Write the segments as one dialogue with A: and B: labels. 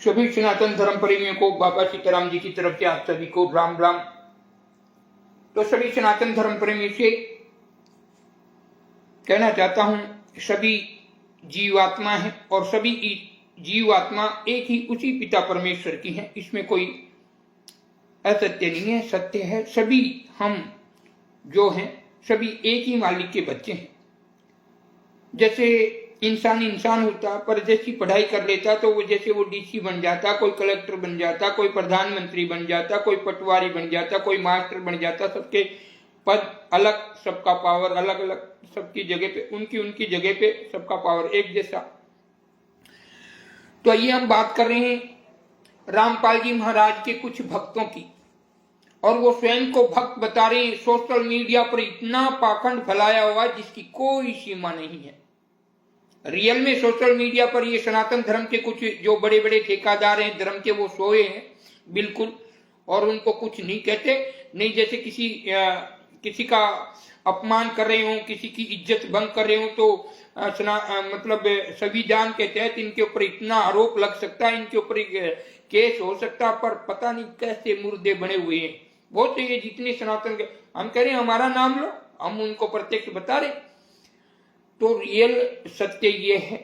A: सभी सनातन धर्म प्रेमियों को बाबा सीताराम जी की तरफ से आप सभी को राम राम। तो सभी सनातन धर्म प्रेमी से कहना चाहता हूं, सभी जीवात्मा है और सभी जीवात्मा एक ही उसी पिता परमेश्वर की है। इसमें कोई असत्य नहीं है, सत्य है। सभी हम जो हैं सभी एक ही मालिक के बच्चे हैं। जैसे इंसान होता, पर जैसी पढ़ाई कर लेता तो वो जैसे वो डीसी बन जाता, कोई कलेक्टर बन जाता, कोई प्रधानमंत्री बन जाता, कोई पटवारी बन जाता, कोई मास्टर बन जाता। सबके पद अलग, सबका पावर अलग अलग, सबकी जगह पे उनकी जगह पे सबका पावर एक जैसा। तो आइए हम बात कर रहे हैं रामपाल जी महाराज के कुछ भक्तों की, और वो स्वयं को भक्त बता रहे हैं। सोशल मीडिया पर इतना पाखंड फैलाया हुआ जिसकी कोई सीमा नहीं है। रियल में सोशल मीडिया पर ये सनातन धर्म के कुछ जो बड़े बड़े ठेकेदार हैं धर्म के, वो सोए हैं बिल्कुल, और उनको कुछ नहीं कहते। नहीं जैसे किसी का अपमान कर रहे हो, किसी की इज्जत भंग कर रहे हो, तो मतलब संविधान के तहत इनके ऊपर इतना आरोप लग सकता है, इनके ऊपर केस हो सकता है, पर पता नहीं कैसे मुर्दे बने हुए हैं। बहुत ये जितने सनातन के, हम कह रहे हैं हमारा नाम लो, हम उनको प्रत्यक्ष बता रहे। तो रियल सत्य ये है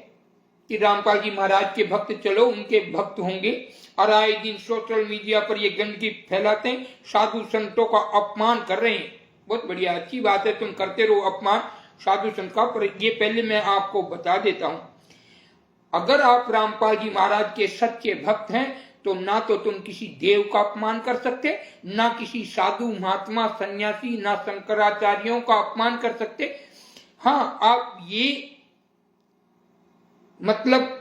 A: कि रामपाल जी महाराज के भक्त, चलो उनके भक्त होंगे, और आए दिन सोशल मीडिया पर ये गंदगी फैलाते हैं, साधु संतों का अपमान कर रहे हैं। बहुत बढ़िया, अच्छी बात है, तुम करते रहो अपमान साधु संत का। पर ये पहले मैं आपको बता देता हूं, अगर आप रामपाल जी महाराज के सच्चे भक्त हैं तो ना तो तुम किसी देव का अपमान कर सकते, ना किसी साधु महात्मा सन्यासी, ना शंकराचार्यों का अपमान कर सकते। हाँ, आप ये मतलब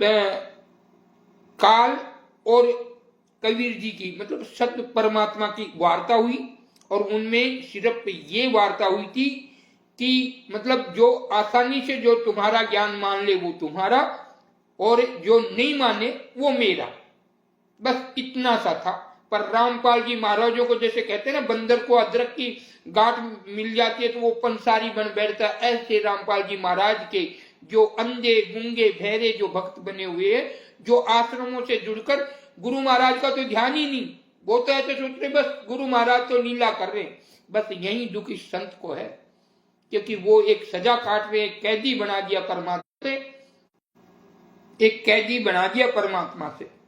A: काल और कबीर जी की मतलब सत्य परमात्मा की वार्ता हुई, और उनमें सिर्फ ये वार्ता हुई थी कि मतलब जो आसानी से जो तुम्हारा ज्ञान मान ले वो तुम्हारा, और जो नहीं माने वो मेरा, बस इतना सा था। पर रामपाल जी महाराजों को जैसे कहते हैं ना, बंदर को अदरक की गांठ मिल जाती है तो वो पंसारी बन बैठता, ऐसे रामपाल जी महाराज के जो अंधे गूंगे बहरे जो भक्त बने हुए हैं, जो आश्रमों से जुड़कर गुरु महाराज का तो ध्यान ही नहीं, वो तो ऐसे सोच रहे बस गुरु महाराज तो लीला कर रहे हैं। बस यही दुख इस संत को है, क्योंकि वो एक सजा काट रहे, एक कैदी बना दिया परमात्मा से, एक कैदी बना दिया परमात्मा से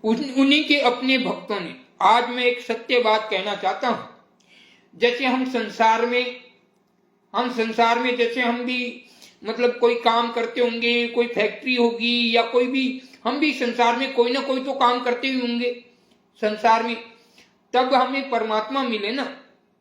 A: उन्हीं के अपने भक्तों ने। आज मैं एक सत्य बात कहना चाहता हूं, जैसे हम संसार में जैसे हम भी मतलब कोई काम करते होंगे, कोई फैक्ट्री होगी या कोई भी, हम भी संसार में कोई ना कोई तो काम करते ही होंगे संसार में, तब हमें परमात्मा मिले ना।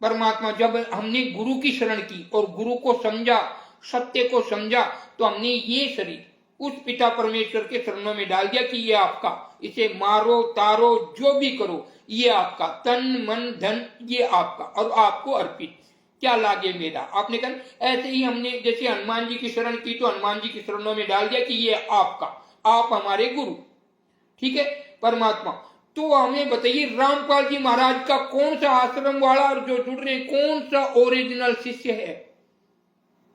A: परमात्मा जब हमने गुरु की शरण की और गुरु को समझा, सत्य को समझा, तो हमने ये शरीर उस पिता परमेश्वर के चरणों में डाल दिया कि ये आपका, इसे मारो तारो जो भी करो, ये आपका, तन मन धन ये आपका और आपको अर्पित, क्या लागे मेरा। आपने कहा ऐसे ही हमने जैसे हनुमान जी की शरण की तो हनुमान जी की शरणों में डाल दिया कि ये आपका, आप हमारे गुरु, ठीक है परमात्मा। तो हमें बताइए रामपाल जी महाराज का कौन सा आश्रम वाला और जो जुड़ रहे कौन सा ओरिजिनल शिष्य है,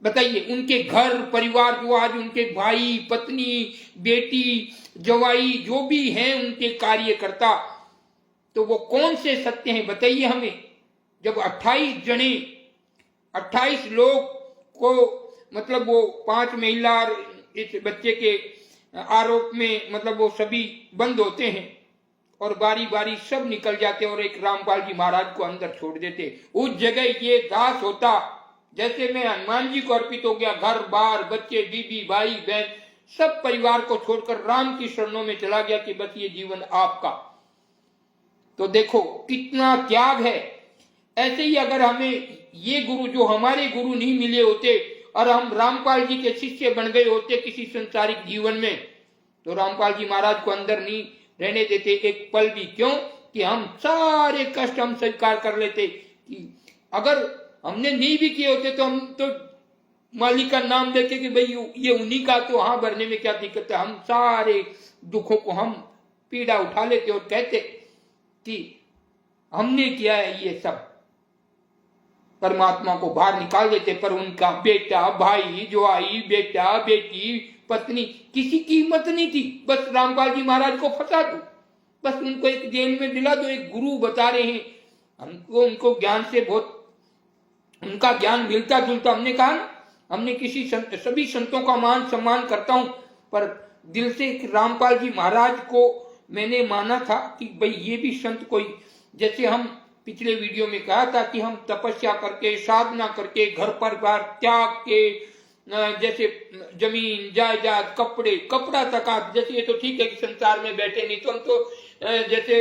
A: बताइए। उनके घर परिवार जो आज उनके भाई पत्नी बेटी जवाई जो भी हैं उनके कार्यकर्ता, तो वो कौन से सत्य हैं बताइए हमें। जब 28 लोग को मतलब वो 5 महिला इस बच्चे के आरोप में मतलब वो सभी बंद होते हैं और बारी बारी सब निकल जाते और एक रामपाल जी महाराज को अंदर छोड़ देते। उस जगह ये दास होता जैसे मैं हनुमान जी को अर्पित हो गया, घर बार बच्चे बीबी भाई बहन सब परिवार को छोड़कर राम की शरणों में चला गया कि बस ये जीवन आपका। तो देखो कितना त्याग है। ऐसे ही अगर हमें ये गुरु जो हमारे गुरु नहीं मिले होते और हम रामपाल जी के शिष्य बन गए होते किसी संसारिक जीवन में, तो रामपाल जी महाराज को अंदर नहीं रहने देते एक पल भी। क्यों कि हम सारे कष्ट हम स्वीकार कर लेते कि अगर हमने नहीं भी किए होते तो हम तो मालिक का नाम लेके कि भाई ये उन्हीं का, तो हाँ भरने में क्या दिक्कत है। हम सारे दुखों को हम पीड़ा उठा लेते और कहते कि हमने किया है ये सब। परमात्मा को बाहर निकाल देते, पर उनका बेटा, भाई, जोआई, बेटा, बेटी, पत्नी, किसी की हिम्मत नहीं थी बस रामपाल जी महाराज को फंसा दो, बस उनको एक जेल में दिला दो। एक गुरु बता रहे हैं हमको, उनको ज्ञान से बहुत, उनका ज्ञान मिलता जुलता। हमने कहा ना, हमने सभी संतों का मान सम्मान करता हूं, पर दिल से रामपाल जी महाराज को मैंने माना था कि भाई ये भी संत कोई, जैसे हम पिछले वीडियो में कहा था कि हम तपस्या करके, साधना करके, घर परिवार त्याग के, जैसे जमीन जायदाद, कपड़ा तक, आप जैसे, ये तो ठीक है कि संसार में बैठे नहीं, तो हम तो जैसे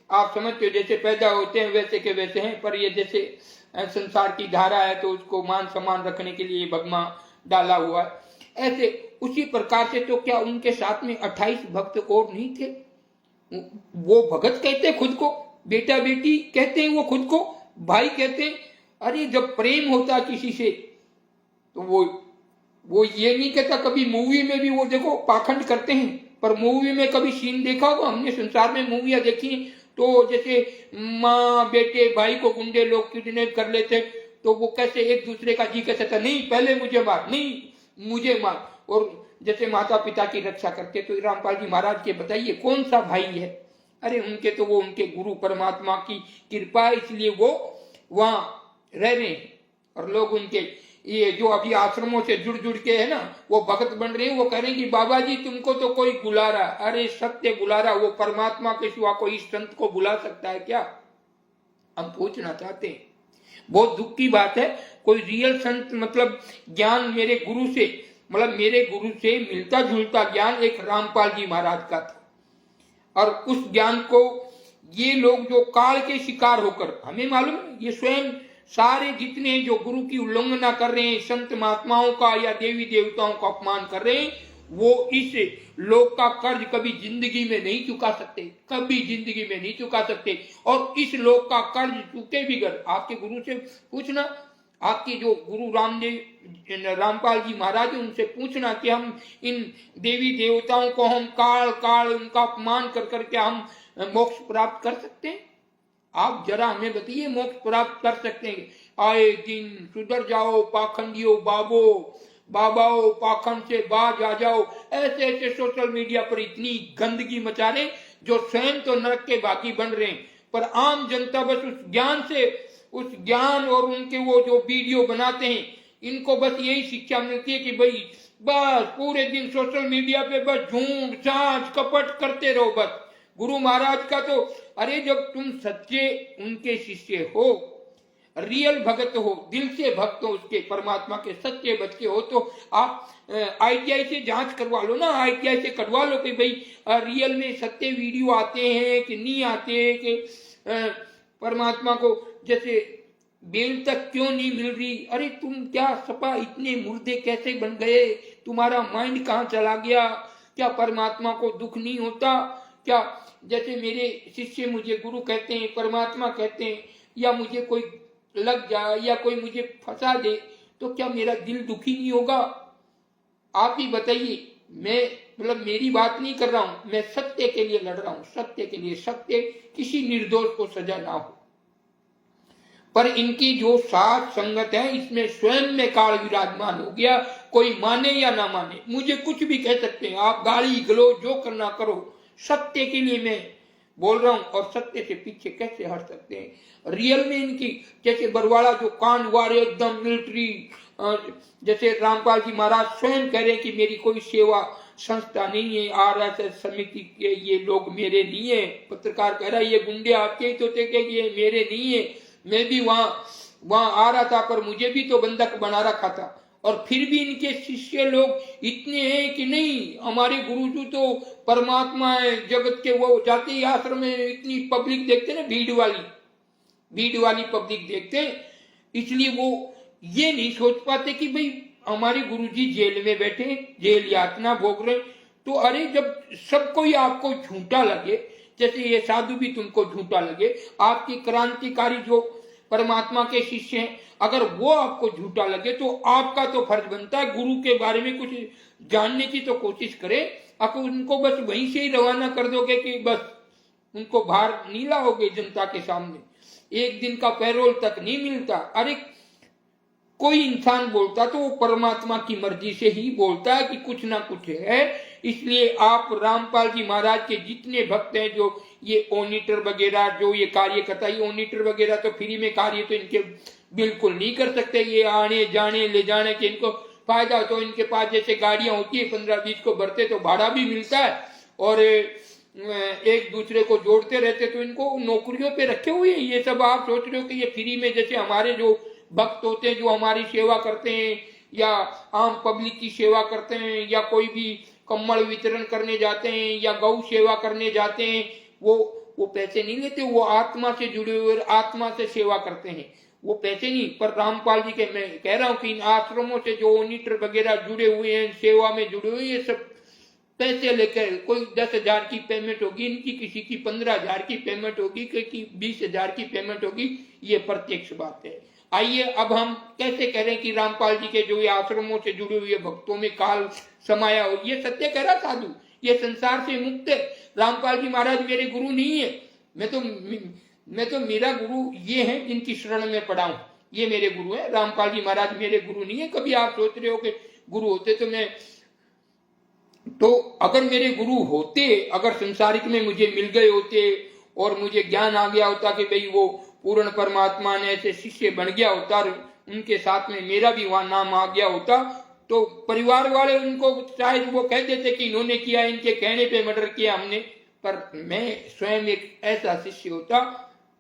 A: आप समझते हो जैसे पैदा होते हैं वैसे के वैसे हैं, पर ये जैसे संसार की धारा है तो उसको मान सम्मान रखने के लिए भगवान डाला हुआ है। ऐसे उसी प्रकार से तो क्या उनके साथ में 28 भक्त और नहीं थे? वो भगत कहते खुद को, बेटा बेटी कहते हैं वो खुद को, भाई कहते हैं। अरे जब प्रेम होता किसी से तो वो ये नहीं कहता। कभी मूवी में भी वो देखो पाखंड करते हैं, पर मूवी में कभी सीन देखा होगा, हमने संसार में मूवियां देखी तो जैसे माँ बेटे भाई को गुंडे लोग किडनैप कर लेते तो वो कैसे एक दूसरे का जी कैसे था, नहीं पहले मुझे मार, नहीं मुझे मार, और जैसे माता पिता की रक्षा करते। तो रामपाल जी महाराज के बताइए कौन सा भाई है? अरे उनके तो वो उनके गुरु परमात्मा की कृपा है, इसलिए वो वहां रह रहे हैं। और लोग उनके ये जो अभी आश्रमों से जुड़ के है ना, वो भक्त बन रहे हैं, वो कह रहे हैं कि बाबा जी तुमको तो कोई बुला रहा। अरे सत्य बुला रहा, वो परमात्मा के सिवा कोई संत को बुला सकता है क्या? हम पूछना चाहते हैं। बहुत दुख की बात है, कोई रियल संत मतलब ज्ञान मेरे गुरु से, मतलब मेरे गुरु से मिलता जुलता ज्ञान एक रामपाल जी महाराज का था, और उस ज्ञान को ये लोग जो काल के शिकार होकर, हमें मालूम है ये स्वयं सारे जितने जो गुरु की उल्लंघना कर रहे हैं, संत महात्माओं का या देवी देवताओं का अपमान कर रहे हैं, वो इस लोक का कर्ज कभी जिंदगी में नहीं चुका सकते, कभी जिंदगी में नहीं चुका सकते। और इस लोक का कर्ज चुके बिगर आपके गुरु से पूछना, आपके जो गुरु रामपाल जी महाराज है उनसे पूछना कि हम इन देवी देवताओं को हम काल उनका अपमान कर करके हम मोक्ष प्राप्त कर सकते हैं? आप जरा हमें बताइए, मोक्ष प्राप्त कर सकते हैं? आए दिन सुधर जाओ पाखंडियों, बाबाओ पाखंड से बाज आ जाओ, ऐसे ऐसे सोशल मीडिया पर इतनी गंदगी मचा रहे जो स्वयं तो नरक के बाकी बन रहे हैं, पर आम जनता बस उस ज्ञान और उनके वो जो वीडियो बनाते हैं, इनको बस यही शिक्षा मिलती है कि भाई बस पूरे दिन सोशल मीडिया पे बस झूठ साँच कपट करते रहो। बस गुरु महाराज का तो, अरे जब तुम सच्चे उनके शिष्य हो, रियल भगत हो, दिल से भक्त हो, उसके परमात्मा के सच्चे बच्चे हो, तो आप ITI से जांच करवा लो ना, ITI से करवा लो कि भाई रियल में सत्य वीडियो आते हैं कि नहीं आते हैं, कि परमात्मा को जैसे बेल तक क्यों नहीं मिल रही। अरे तुम क्या सपा इतने मुर्दे कैसे बन गए? तुम्हारा माइंड कहाँ चला गया? क्या परमात्मा को दुख नहीं होता क्या? जैसे मेरे शिष्य मुझे गुरु कहते हैं, परमात्मा कहते हैं, या मुझे कोई लग जाए या कोई मुझे फंसा दे तो क्या मेरा दिल दुखी नहीं होगा? आप ही बताइए। मैं मतलब मेरी बात नहीं कर रहा हूं, मैं सत्य के लिए लड़ रहा हूं, सत्य के लिए, सत्य किसी निर्दोष को सजा ना हो। पर इनकी जो साथ संगत है इसमें स्वयं में काल विराजमान हो गया। कोई माने या ना माने, मुझे कुछ भी कह सकते हैं, आप गाली गलौज जो करना करो, सत्य के लिए मैं बोल रहा हूं, और सत्य से पीछे कैसे हट सकते हैं? रियल में इनकी जैसे बरवाड़ा जो कांड हुआ एकदम मिलिट्री, जैसे रामपाल जी महाराज स्वयं कह रहे हैं कि मेरी कोई सेवा संस्था नहीं है, RSS समिति के ये लोग मेरे नहीं है। पत्रकार कह रहा है ये गुंडे आपके ही तो थे कि ये मेरे नहीं है, मैं भी वहां आ रहा था, पर मुझे भी तो बंधक बना रखा था। और फिर भी इनके शिष्य लोग इतने हैं कि नहीं, हमारे गुरुजी तो परमात्मा है जगत के। वो जाते ही आश्रम में इतनी पब्लिक देखते ना, भीड़ वाली पब्लिक देखते हैं, इसलिए वो ये नहीं सोच पाते कि भाई हमारे गुरुजी जेल में बैठे, जेल यातना भोग रहे। तो अरे जब सब कोई आपको झूठा लगे, जैसे ये साधु भी तुमको झूठा लगे, आपकी क्रांतिकारी जो परमात्मा के शिष्य हैं, अगर वो आपको झूठा लगे तो आपका तो फर्ज बनता है गुरु के बारे में कुछ जानने की तो कोशिश करे। अगर उनको बस वहीं से ही रवाना कर दोगे कि बस उनको बाहर नहीं लाओगे जनता के सामने, एक दिन का पैरोल तक नहीं मिलता। अरे कोई इंसान बोलता तो वो परमात्मा की मर्जी से ही बोलता है कि कुछ ना कुछ है। इसलिए आप रामपाल जी महाराज के जितने भक्त हैं, जो ये ओनिटर वगैरह, जो ये कार्य करता है, ये ओनिटर वगैरह तो फ्री में कार्य तो इनके बिल्कुल नहीं कर सकते। ये आने जाने ले जाने के इनको फायदा तो इनके पास जैसे गाड़ियां होती है 15-20 को भरते तो भाड़ा भी मिलता है और एक दूसरे को जोड़ते रहते, तो इनको नौकरियों पे रखे हुए हैं। ये सब आप सोच रहे हो कि ये फ्री में, जैसे हमारे जो भक्त होते हैं जो हमारी सेवा करते हैं या आम पब्लिक की सेवा करते हैं या कोई भी कम्बल वितरण करने जाते हैं या गौ सेवा करने जाते हैं, वो पैसे नहीं लेते, वो आत्मा से जुड़े हुए आत्मा से सेवा करते हैं, वो पैसे नहीं। पर रामपाल जी के मैं कह रहा हूं कि इन आश्रमों से जो ओनिटर वगैरह जुड़े हुए हैं, सेवा में जुड़े हुए, ये सब पैसे लेकर, कोई 10,000 की पेमेंट होगी इनकी, किसी की 15,000 की पेमेंट होगी, किसी की 20,000 की पेमेंट होगी, ये प्रत्यक्ष बात है। आइए अब हम कैसे करें कि रामपाल जी के जो ये आश्रमों से जुड़े हुए भक्तों में काल समाया हो। ये सत्य कह रहा साधु, ये संसार से मुक्त है। रामपाल जी महाराज मेरे गुरु नहीं है, मैं तो मेरा गुरु ये है जिनकी शरण में पड़ा हूं, ये मेरे गुरु है। रामपाल जी महाराज मेरे गुरु नहीं है। कभी आप सोच रहे हो कि गुरु होते तो अगर मेरे गुरु होते, अगर संसारिक में मुझे मिल गए होते और मुझे ज्ञान आ गया होता कि भाई वो पूर्ण परमात्मा ने ऐसे शिष्य बन गया होता और उनके साथ में मेरा भी वहां नाम आ गया होता, तो परिवार वाले उनको शायद वो कह देते कि इन्होंने किया, इनके कहने पे मर्डर किया हमने। पर मैं स्वयं एक ऐसा शिष्य होता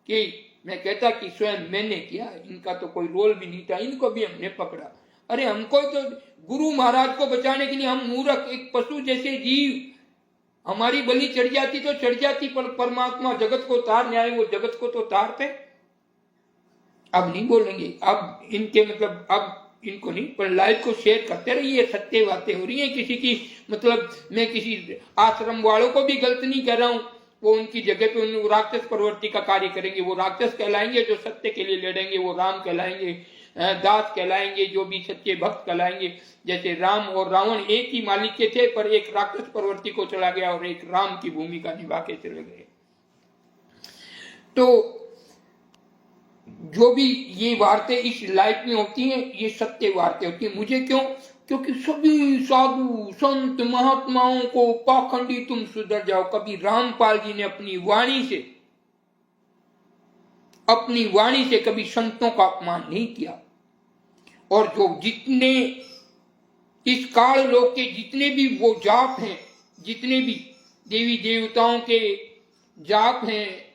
A: कि मैं कहता कि स्वयं मैंने किया, इनका तो कोई रोल भी नहीं था, इनको भी हमने पकड़ा। अरे हमको तो गुरु महाराज को बचाने के लिए हम मूर्ख, एक पशु जैसे जीव, हमारी बलि चढ़ जाती तो चढ़ जाती, पर परमात्मा जगत को तार न्याय, वो जगत को तो तारते। अब नहीं बोलेंगे, अब इनके मतलब अब इनको नहीं, पर लाइव को शेयर करते रहिए। सत्य बातें हो रही है, किसी की मतलब मैं किसी आश्रम वालों को भी गलत नहीं कह रहा हूं, वो उनकी जगह पे उन राक्षस प्रवृत्ति का कार्य करेंगे, वो राक्षस कहलाएंगे। जो सत्य के लिए लड़ेंगे वो राम कहलाएंगे, दास कहलाएंगे, जो भी सच्चे भक्त कहलाएंगे। जैसे राम और रावण एक ही मालिक के थे, पर एक राक्षस प्रवृत्ति को चला गया और एक राम की भूमिका निभा के चले गए। तो जो भी ये वार्तें इस लाइफ में होती हैं, ये सत्य वार्तें होती हैं। मुझे क्यों? क्योंकि सभी साधु संत महात्माओं को पाखंडी तुम सुधर जाओ। कभी रामपाल जी ने अपनी वाणी से कभी संतों का अपमान नहीं किया। और जो जितने इस काल लोक के जितने भी वो जाप हैं, जितने भी देवी देवताओं के जाप हैं,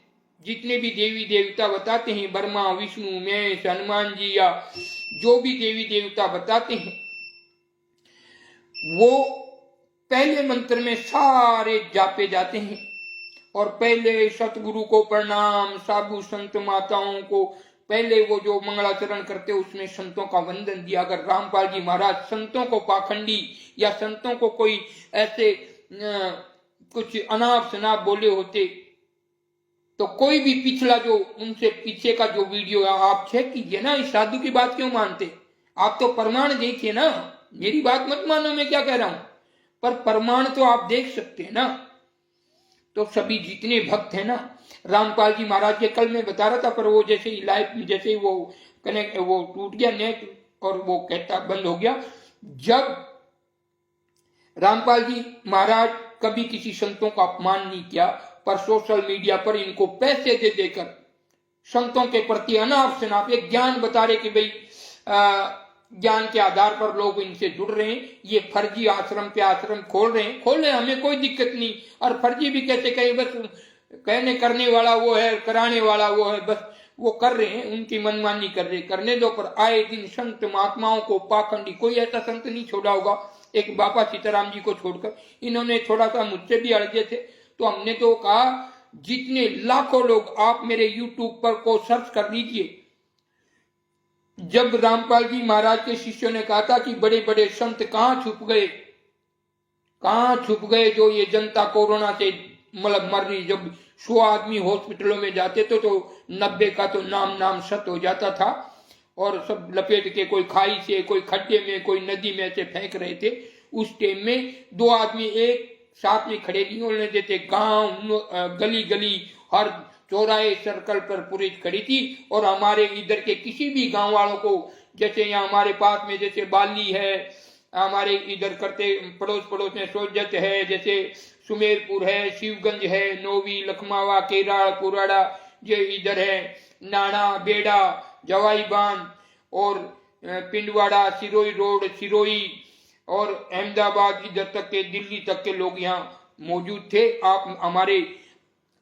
A: जितने भी देवी देवता बताते हैं, ब्रह्मा विष्णु महेश हनुमान जी या जो भी देवी देवता बताते हैं, वो पहले मंत्र में सारे जापे जाते हैं। और पहले सतगुरु को प्रणाम, साधु संत माताओं को पहले वो जो मंगलाचरण करते उसमें संतों का वंदन दिया। अगर रामपाल जी महाराज संतों को पाखंडी या संतों को कोई ऐसे कुछ अनाप शनाप बोले होते तो कोई भी पिछला जो उनसे पीछे का जो वीडियो आप चेक कीजिए ना। इस साधु की बात क्यों मानते? आप तो प्रमाण देखिए ना, मेरी बात मत मानो मैं क्या कह रहा हूं, पर प्रमाण तो आप देख सकते हैं ना। तो सभी जितने भक्त हैं ना, रामपाल जी महाराज के कल मैं बता रहा था, पर वो जैसे ही लाइव में जैसे ही वो कनेक्ट वो टूट गया नेट और वो कहता बंद हो गया। जब रामपाल जी महाराज कभी किसी संतों का अपमान नहीं किया, पर सोशल मीडिया पर इनको पैसे दे देकर संतों के प्रति अनाप शनाप एक ज्ञान बता रहे कि भाई ज्ञान के आधार पर लोग इनसे जुड़ रहे हैं, ये फर्जी आश्रम पे आश्रम खोल रहे हैं, हमें कोई दिक्कत नहीं। और फर्जी भी कैसे कहे, बस कहने करने वाला वो है, कराने वाला वो है, बस वो कर रहे हैं, उनकी मनमानी कर रहे, करने दो। पर आए दिन संत महात्माओं को पाखंडी, कोई ऐसा संत नहीं छोड़ा होगा एक बाबा सीताराम जी को छोड़कर। इन्होंने थोड़ा सा मुझसे भी अड़गे थे, तो हमने तो कहा जितने लाखों लोग, आप मेरे यूट्यूब पर को सर्च कर लीजिए, जब रामपाल जी महाराज के शिष्यों ने कहा था कि बड़े बड़े संत कहां छुप गए जो ये जनता कोरोना से मतलब मर रही। जब 100 आदमी हॉस्पिटलों में जाते तो 90 का तो नाम सत हो जाता था और सब लपेट के कोई खाई से, कोई खड्डे में, कोई नदी में ऐसे फेंक रहे थे। उस टाइम में 2 आदमी एक साथ में खड़े नहीं होने देते। गांव गली गली हर चौराहे सर्कल पर पुलिस खड़ी थी और हमारे इधर के किसी भी गांव वालों को जैसे यहाँ हमारे पास में जैसे बाली है, हमारे इधर करते पड़ोस में सोजत है, जैसे सुमेरपुर है, शिवगंज है, नोवी, लखमावा, केराड़, पुराड़ा, जो इधर है नाना, बेड़ा, जवाई बांध और पिंडवाड़ा, सिरोही रोड, सिरोही और अहमदाबाद, इधर तक के दिल्ली तक के लोग यहाँ मौजूद थे।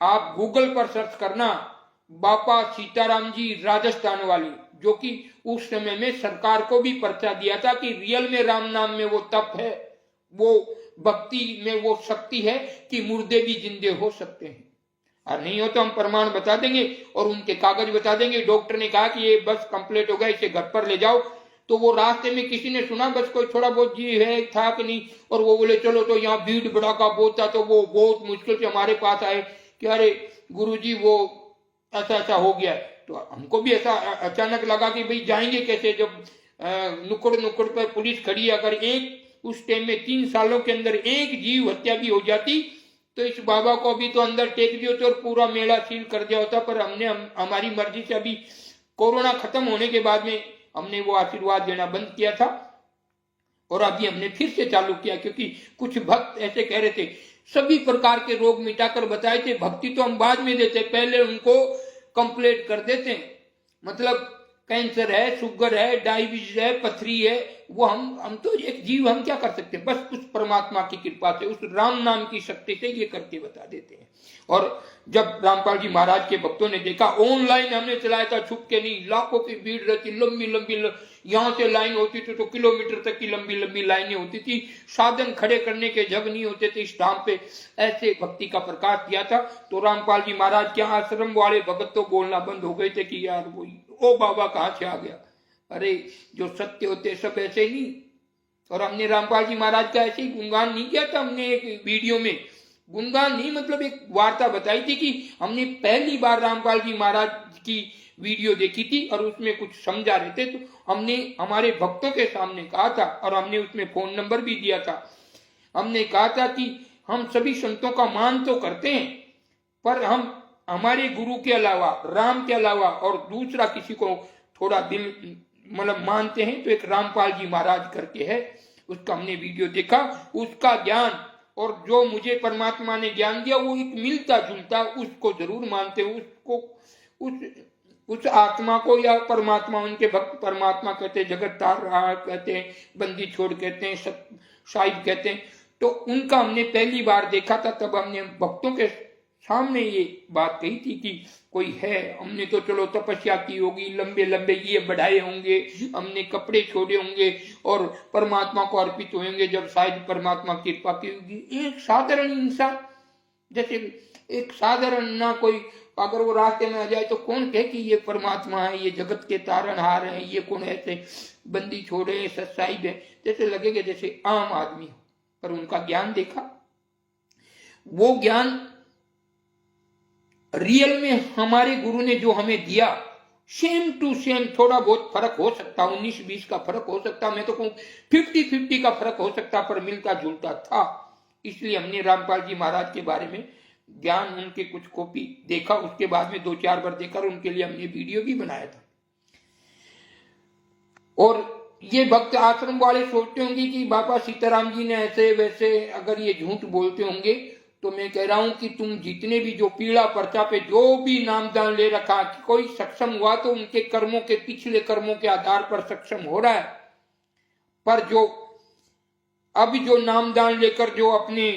A: आप गूगल पर सर्च करना बापा सीताराम जी राजस्थान वाले, जो कि उस समय में सरकार को भी पर्चा दिया था कि रियल में राम नाम में वो तप है, वो भक्ति में वो शक्ति है कि मुर्दे भी जिंदे हो सकते हैं। और नहीं हो तो हम प्रमाण बता देंगे और उनके कागज बता देंगे। डॉक्टर ने कहा कि ये बस कंप्लीट हो गया, इसे घर पर ले जाओ। तो वो रास्ते में किसी ने सुना बस कोई थोड़ा बहुत जी है था कि नहीं, और वो बोले चलो, तो यहाँ भीड़ भड़ाका बहुत था, तो वो बहुत मुश्किल से हमारे पास आए कि अरे गुरुजी वो ऐसा ऐसा हो गया। तो हमको भी ऐसा अचानक लगा कि भाई जाएंगे कैसे, जब नुक्कड़ पर पुलिस खड़ी है। अगर एक उस टाइम में 3 सालों के अंदर एक जीव हत्या भी हो जाती तो इस बाबा को अभी तो अंदर टेक दिया होते और पूरा मेला सील कर दिया होता। पर हमने हमारी मर्जी से अभी कोरोना खत्म होने के बाद में हमने वो आशीर्वाद देना बंद किया था और अभी हमने फिर से चालू किया, क्योंकि कुछ भक्त ऐसे कह रहे थे सभी प्रकार के रोग मिटाकर बताए थे, भक्ति तो हम बाद में देते, पहले उनको कंप्लीट कर देते हैं। मतलब कैंसर है, शुगर है, डायबिटीज है, पथरी है, वो हम तो एक जीव, हम क्या कर सकते हैं, बस उस परमात्मा की कृपा से, उस राम नाम की शक्ति से ये करके बता देते हैं। और जब रामपाल जी महाराज के भक्तों ने देखा, ऑनलाइन हमने चलाया था, छुप के नहीं, लाखों की भीड़ रहती, लंबी लंबी यहाँ से लाइन होती थी तो किलोमीटर तक की लंबी लंबी लाइनें होती थी, साधन खड़े करने के जग नहीं होते थे इस धाम पे। ऐसे भक्ति का प्रकाश दिया था। तो रामपाल जी महाराज के आश्रम वाले भगत तो बोलना बंद हो गए थे कि यार वो बाबा कहाँ से आ गया, अरे जो सत्य होते सब ऐसे ही नहीं। और हमने रामपाल जी महाराज का ऐसे ही गुणगान नहीं किया था, हमने एक वीडियो में गुणगान नहीं, मतलब एक वार्ता बताई थी कि हमने पहली बार रामपाल जी महाराज की वीडियो देखी थी और उसमें कुछ समझा रहे थे, तो हमने हमारे भक्तों के सामने कहा था और हमने उसमें फोन नंबर भी दिया था। हमने कहा था कि हम सभी संतों का मान तो करते हैं, पर हम हमारे गुरु के अलावा, राम के अलावा और दूसरा किसी को थोड़ा दिल मतलब मानते हैं तो एक रामपाल जी महाराज करके है, उसका हमने वीडियो देखा। उसका ज्ञान और जो मुझे परमात्मा ने ज्ञान दिया वो एक मिलता जुलता, उसको जरूर मानते हैं, उसको उस आत्मा को या परमात्मा, उनके भक्त परमात्मा कहते हैं, जगत तार रहा कहते हैं, बंदी छोड़ कहते हैं, साहिब कहते हैं। तो उनका हमने पहली बार देखा था, तब हमने भक्तों के सामने ये बात कही थी कि कोई है। हमने तो चलो तपस्या की होगी, लंबे लंबे ये बढ़ाए होंगे, हमने कपड़े छोड़े होंगे और परमात्मा को अर्पित होंगे, जब शायद परमात्मा कृपा की होगी। एक साधारण इंसान, जैसे एक साधारण ना कोई, अगर वो रास्ते में आ जाए तो कौन कहे कि ये परमात्मा है, ये जगत के तारणहार है, ये कौन ऐसे बंदी छोड़े सत्साहिब है, जैसे लगेगा जैसे आम आदमी हो। पर उनका ज्ञान देखा, वो ज्ञान रियल में हमारे गुरु ने जो हमें दिया, सेम टू सेम, थोड़ा बहुत फर्क हो सकता, 19-20 का फर्क हो सकता, मैं तो कहूँ 50-50 का फर्क हो सकता, पर मिलता जुलता था। इसलिए हमने रामपाल जी महाराज के बारे में ज्ञान, उनके कुछ कॉपी देखा, उसके बाद में 2-4 बार देखा और उनके लिए हमने वीडियो भी बनाया था। और ये भक्त आश्रम वाले सोचते होंगे कि बाबा सीताराम जी ने ऐसे वैसे, अगर ये झूठ बोलते होंगे, तो मैं कह रहा हूं कि तुम जितने भी जो पीड़ा पर्चा पे जो भी नामदान ले रखा, कि कोई सक्षम हुआ तो उनके कर्मों के, पिछले कर्मों के आधार पर सक्षम हो रहा है। पर जो अभी जो नामदान लेकर जो अपने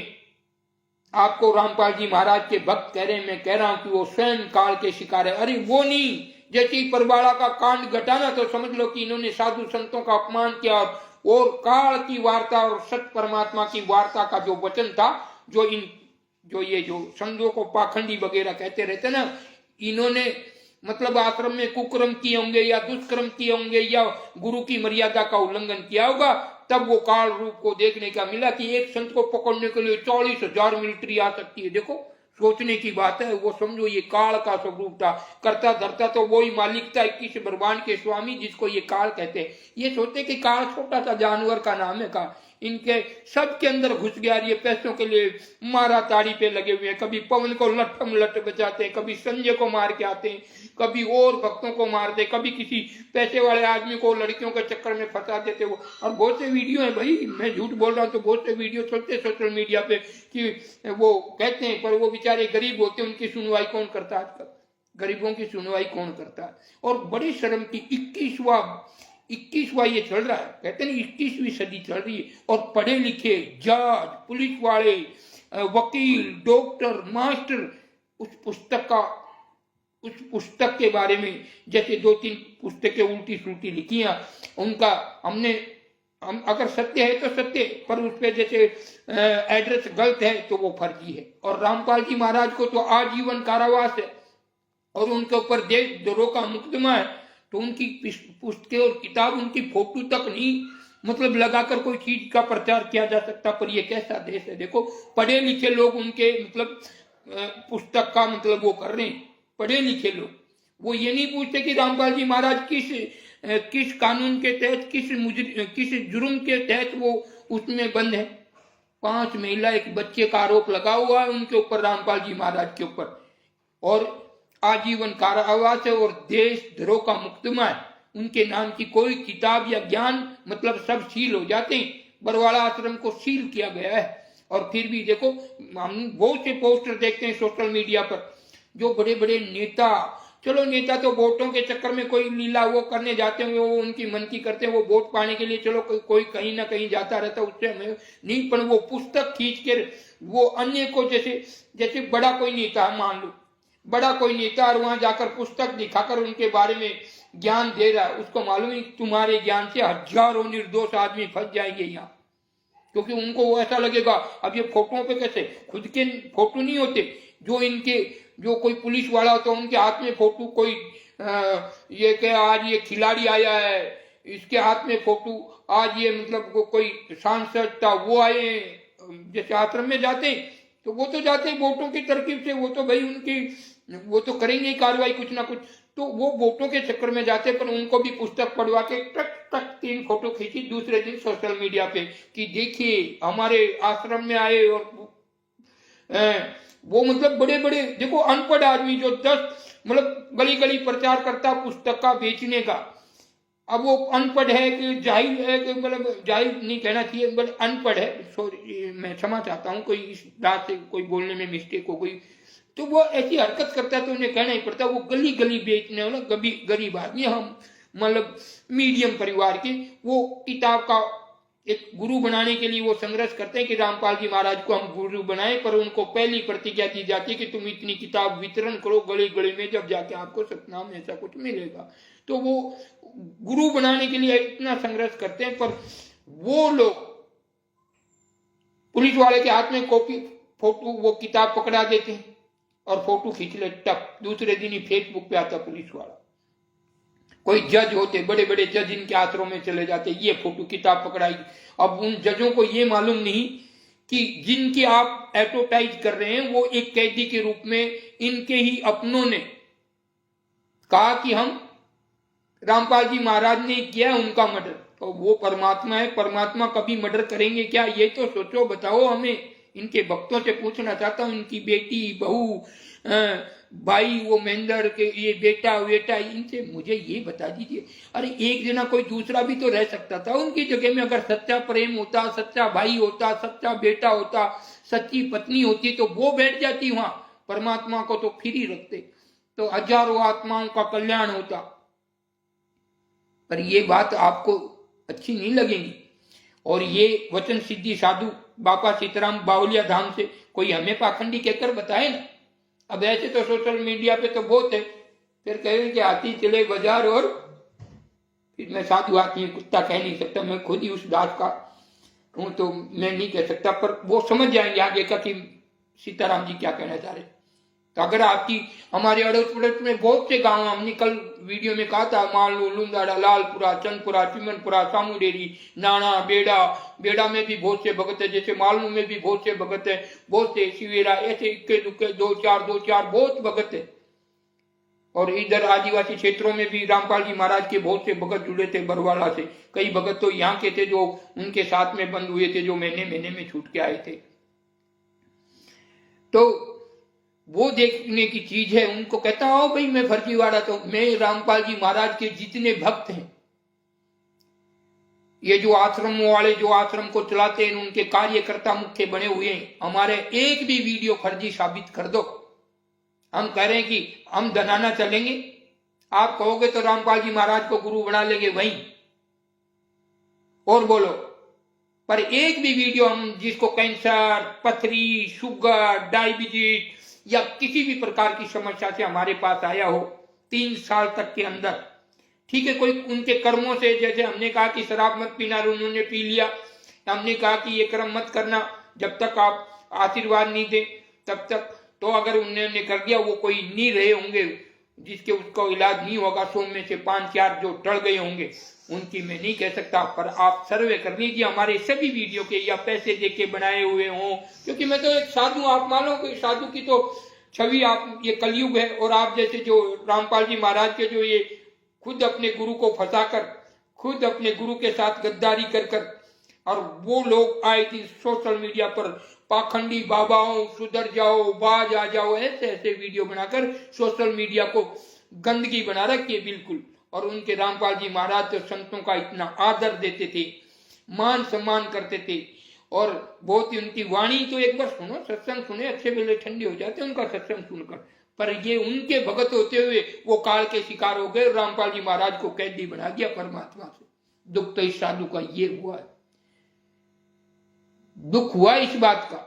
A: आपको रामपाल जी महाराज के भक्त कह रहे हैं, मैं कह रहा हूं कि वो स्वयं काल के शिकार है। अरे वो नहीं, जैसे ही परबाड़ा का कांड घटाना तो समझ लो कि इन्होंने साधु संतों का अपमान किया और काल की वार्ता और सत परमात्मा की वार्ता का जो वचन था, जो ये जो संतों को पाखंडी वगैरह कहते रहते ना, इन्होंने मतलब आश्रम में कुकर्म किए होंगे या दुष्कर्म किए होंगे या गुरु की मर्यादा का उल्लंघन किया होगा, तब वो काल रूप को देखने का मिला कि एक संत को पकड़ने के लिए 40,000 मिलिट्री आ सकती है। देखो सोचने की बात है। वो समझो ये काल का स्वरूप था, करता धरता तो वही मालिक था, 21 ब्रह्मांड के स्वामी जिसको ये काल कहते हैं। ये सोचते कि काल छोटा सा जानवर का नाम है, का इनके सबके अंदर घुस गया, ये पैसों के लिए मारा ताड़ी पे लगे हुए हैं। कभी पवन को लट्ठम लट बचाते हैं, कभी संजय को मार के आते हैं, कभी और भक्तों को मारते, कभी किसी पैसे वाले आदमी को लड़कियों के चक्कर में फंसा देते वो। और बहुत से वीडियो है भाई, मैं झूठ बोल रहा हूँ तो बहुत से वीडियो चलते सोशल मीडिया पे कि वो कहते हैं, पर वो बेचारे गरीब होते हैं, उनकी सुनवाई कौन करता है आजकल? गरीबों की सुनवाई कौन करता है? और बड़ी शर्म की 21वां ये चल रहा है, कहते हैं 21वीं सदी चल रही है, और पढ़े लिखे जज, पुलिस वाले, वकील, डॉक्टर, मास्टर उस पुस्तक के बारे में, जैसे 2-3 पुस्तकें उल्टी सुल्टी लिखी हैं, उनका हम अगर सत्य है तो सत्य, पर उस पर जैसे एड्रेस गलत है तो वो फर्जी है। और रामपाल जी महाराज को तो आजीवन कारावास है और उनके ऊपर देशद्रोह का मुकदमा है, तो उनकी पुस्तकें और किताब, उनकी फोटो तक नहीं मतलब लगाकर कोई चीज का प्रचार किया जा सकता। पर ये कैसा देश है? देखो, पढ़े लिखे लोग उनके मतलब पुस्तक का मतलब वो कर रहे हैं, पढ़े लिखे लोग। वो ये नहीं पूछते कि रामपाल जी महाराज किस कानून के तहत, किस जुर्म के तहत वो उसमें बंद है। 5 महिला, एक बच्चे का आरोप लगा हुआ है उनके ऊपर, रामपाल जी महाराज के ऊपर, और आजीवन कारावास है और देशद्रोह का मुकदमा है। उनके नाम की कोई किताब या ज्ञान मतलब सब सील हो जाते हैं। बरवाड़ा आश्रम को सील किया गया है। और फिर भी देखो, हम बहुत से पोस्टर देखते हैं सोशल मीडिया पर, जो बड़े बड़े नेता, चलो नेता तो वोटों के चक्कर में कोई लीला वो करने जाते हैं, वो उनकी मन की करते हैं, वो वोट पाने के लिए चलो कोई कहीं ना कहीं जाता रहता, उससे हमें नहीं, पर वो पुस्तक खींच कर वो अन्य को, जैसे बड़ा कोई नेता, मान लो बड़ा कोई नेता, और वहां जाकर पुस्तक दिखाकर उनके बारे में ज्ञान दे रहा है, उसको मालूम है तुम्हारे ज्ञान से हजारों निर्दोष आदमी फंस जाएंगे यहाँ, क्योंकि उनको वो ऐसा लगेगा। अब ये फोटो पे कैसे, खुद के फोटो नहीं होते, जो कोई पुलिस वाला होता है उनके हाथ में फोटो, कोई ये क्या आज ये खिलाड़ी आया है इसके हाथ में फोटो, आज ये मतलब कोई सांसद था वो आए, जैसे आश्रम में जाते तो वो तो जाते वोटों की तरकीब से, वो तो भाई उनकी वो तो करेंगे कार्रवाई कुछ ना कुछ, तो वो वोटों के चक्कर में जाते, पर उनको भी पुस्तक पढ़वा के टक टक 3 फोटो खींची दूसरे दिन सोशल मीडिया पे कि देखिए हमारे आश्रम में आए। और वो मतलब बड़े बड़े देखो अनपढ़ आदमी जो 10 मतलब गली गली प्रचार करता पुस्तक का बेचने का, अब वो अनपढ़ है कि जाहिल है कि मतलब जाहिल नहीं कहना चाहिए, बट अनपढ़ है, सॉरी मैं क्षमा चाहता हूँ कोई इस बात से कोई बोलने में मिस्टेक हो गई, तो वो ऐसी हरकत करता है तो उन्हें कहना ही पड़ता। वो गली गली बेचने वाला गरीब आदमी, हम मतलब मीडियम परिवार के, वो किताब का एक गुरु बनाने के लिए वो संघर्ष करते हैं कि रामपाल जी महाराज को हम गुरु बनाएं, पर उनको पहली प्रतिज्ञा दी जाती है कि तुम इतनी किताब वितरण करो गली गली में, जब जाके आपको सतनाम ऐसा कुछ मिलेगा। तो वो गुरु बनाने के लिए इतना संघर्ष करते हैं, पर वो लोग पुलिस वाले के हाथ में कॉपी फोटो वो किताब पकड़ा देते हैं और फोटो खींच ले, टप दूसरे दिन ही फेसबुक पे आता पुलिस वाला। कोई जज होते, बड़े बड़े जज इनके आश्रम में चले जाते, ये फोटो किताब पकड़ाई। अब उन जजों को ये मालूम नहीं कि जिनकी आप एडवर्टाइज कर रहे हैं वो एक कैदी के रूप में इनके ही अपनों ने कहा कि हम रामपाल जी महाराज ने किया उनका मर्डर, तो वो परमात्मा है, परमात्मा कभी मर्डर करेंगे क्या? ये तो सोचो, बताओ हमें। इनके भक्तों से पूछना चाहता हूँ, इनकी बेटी, बहू, भाई, वो महेंद्र के ये बेटा, इनसे मुझे ये बता दीजिए। अरे एक जना कोई दूसरा भी तो रह सकता था उनकी जगह में, अगर सच्चा प्रेम होता, सच्चा भाई होता, सच्चा बेटा होता, सच्ची पत्नी होती, तो वो बैठ जाती वहां, परमात्मा को तो फिर ही रखते, तो हजारों आत्माओं का कल्याण होता। पर ये बात आपको अच्छी नहीं लगेगी। और ये वचन सिद्धि साधु बाबा सीताराम बावलिया धाम से कोई हमें पाखंडी कहकर बताए ना। अब ऐसे तो सोशल मीडिया पे तो बहुत है, फिर कहेंगे कि हाथी चले बाजार, और फिर मैं साधु आदमी कुत्ता कह नहीं सकता, मैं खुद ही उस दास का हूं तो मैं नहीं कह सकता, पर वो समझ जाएंगे आगे का कि सीताराम जी क्या कहना चाह रहे। तो अगर आपकी हमारे अड़ोस पड़ोस में बहुत से गांव, हमने कल वीडियो में कहा था, मालू, लुंदाड़ा, लालपुरा, चंदपुरा, चिमनपुरा, सामुडेरी, नाना, बेड़ा में भी बहुत से भगत है, जैसे मालू में भी बहुत से भगत है, बहुत से शिवेरा, ऐसे इक्के दुक्के 2-4 बहुत भगत है। और इधर आदिवासी क्षेत्रों में भी रामपाल जी महाराज के बहुत से भगत जुड़े थे बरवाला से। कई भगत तो यहाँ के थे जो उनके साथ में बंद हुए थे, जो महीने महीने में छूट के आए थे। तो वो देखने की चीज है। उनको कहता हो भाई मैं फर्जीवाड़ा, तो मैं रामपाल जी महाराज के जितने भक्त हैं, ये जो आश्रमों वाले जो आश्रम को चलाते हैं, उनके कार्यकर्ता मुख्य बने हुए हैं, हमारे एक भी वीडियो फर्जी साबित कर दो, हम कह रहे हैं कि हम दनाना चलेंगे। आप कहोगे तो रामपाल जी महाराज को गुरु बना लेंगे वहीं, और बोलो। पर एक भी वीडियो हम जिसको कैंसर, पथरी, शुगर, डायबिटीज या किसी भी प्रकार की समस्या से हमारे पास आया हो 3 साल तक के अंदर, ठीक है, कोई उनके कर्मों से, जैसे हमने कहा कि शराब मत पीना, उन्होंने पी लिया, हमने कहा कि ये कर्म मत करना जब तक आप आशीर्वाद नहीं दे तब तक, तो अगर उन्होंने कर दिया, वो कोई नहीं रहे होंगे जिसके उसका इलाज नहीं होगा, 100 में से 5-4 जो टल गए होंगे, उनकी मैं नहीं कह सकता। पर आप सर्वे कर लीजिए हमारे सभी वीडियो के, या पैसे दे के बनाए हुए हों, क्योंकि मैं तो एक साधु, आप मानो कि साधु की तो छवि, आप, ये कलयुग है, और आप जैसे जो रामपाल जी महाराज के जो ये खुद अपने गुरु को फंसाकर, खुद अपने गुरु के साथ गद्दारी कर कर, और वो लोग आए थे सोशल मीडिया पर पाखंडी बाबाओं, सुधर जाओ, बाज आ जाओ, ऐसे ऐसे वीडियो बनाकर सोशल मीडिया को गंदगी बना रखी है बिल्कुल। और उनके रामपाल जी महाराज तो संतों का इतना आदर देते थे, मान सम्मान करते थे, और बहुत ही उनकी वाणी तो एक बार सुनो, सत्संग सुने, अच्छे वेले ठंडे हो जाते उनका सत्संग सुनकर। पर ये उनके भगत होते हुए वो काल के शिकार हो गए, रामपाल जी महाराज को कैदी बना दिया परमात्मा से। दुख तो इस साधु का ये हुआ है, दुख हुआ इस बात का।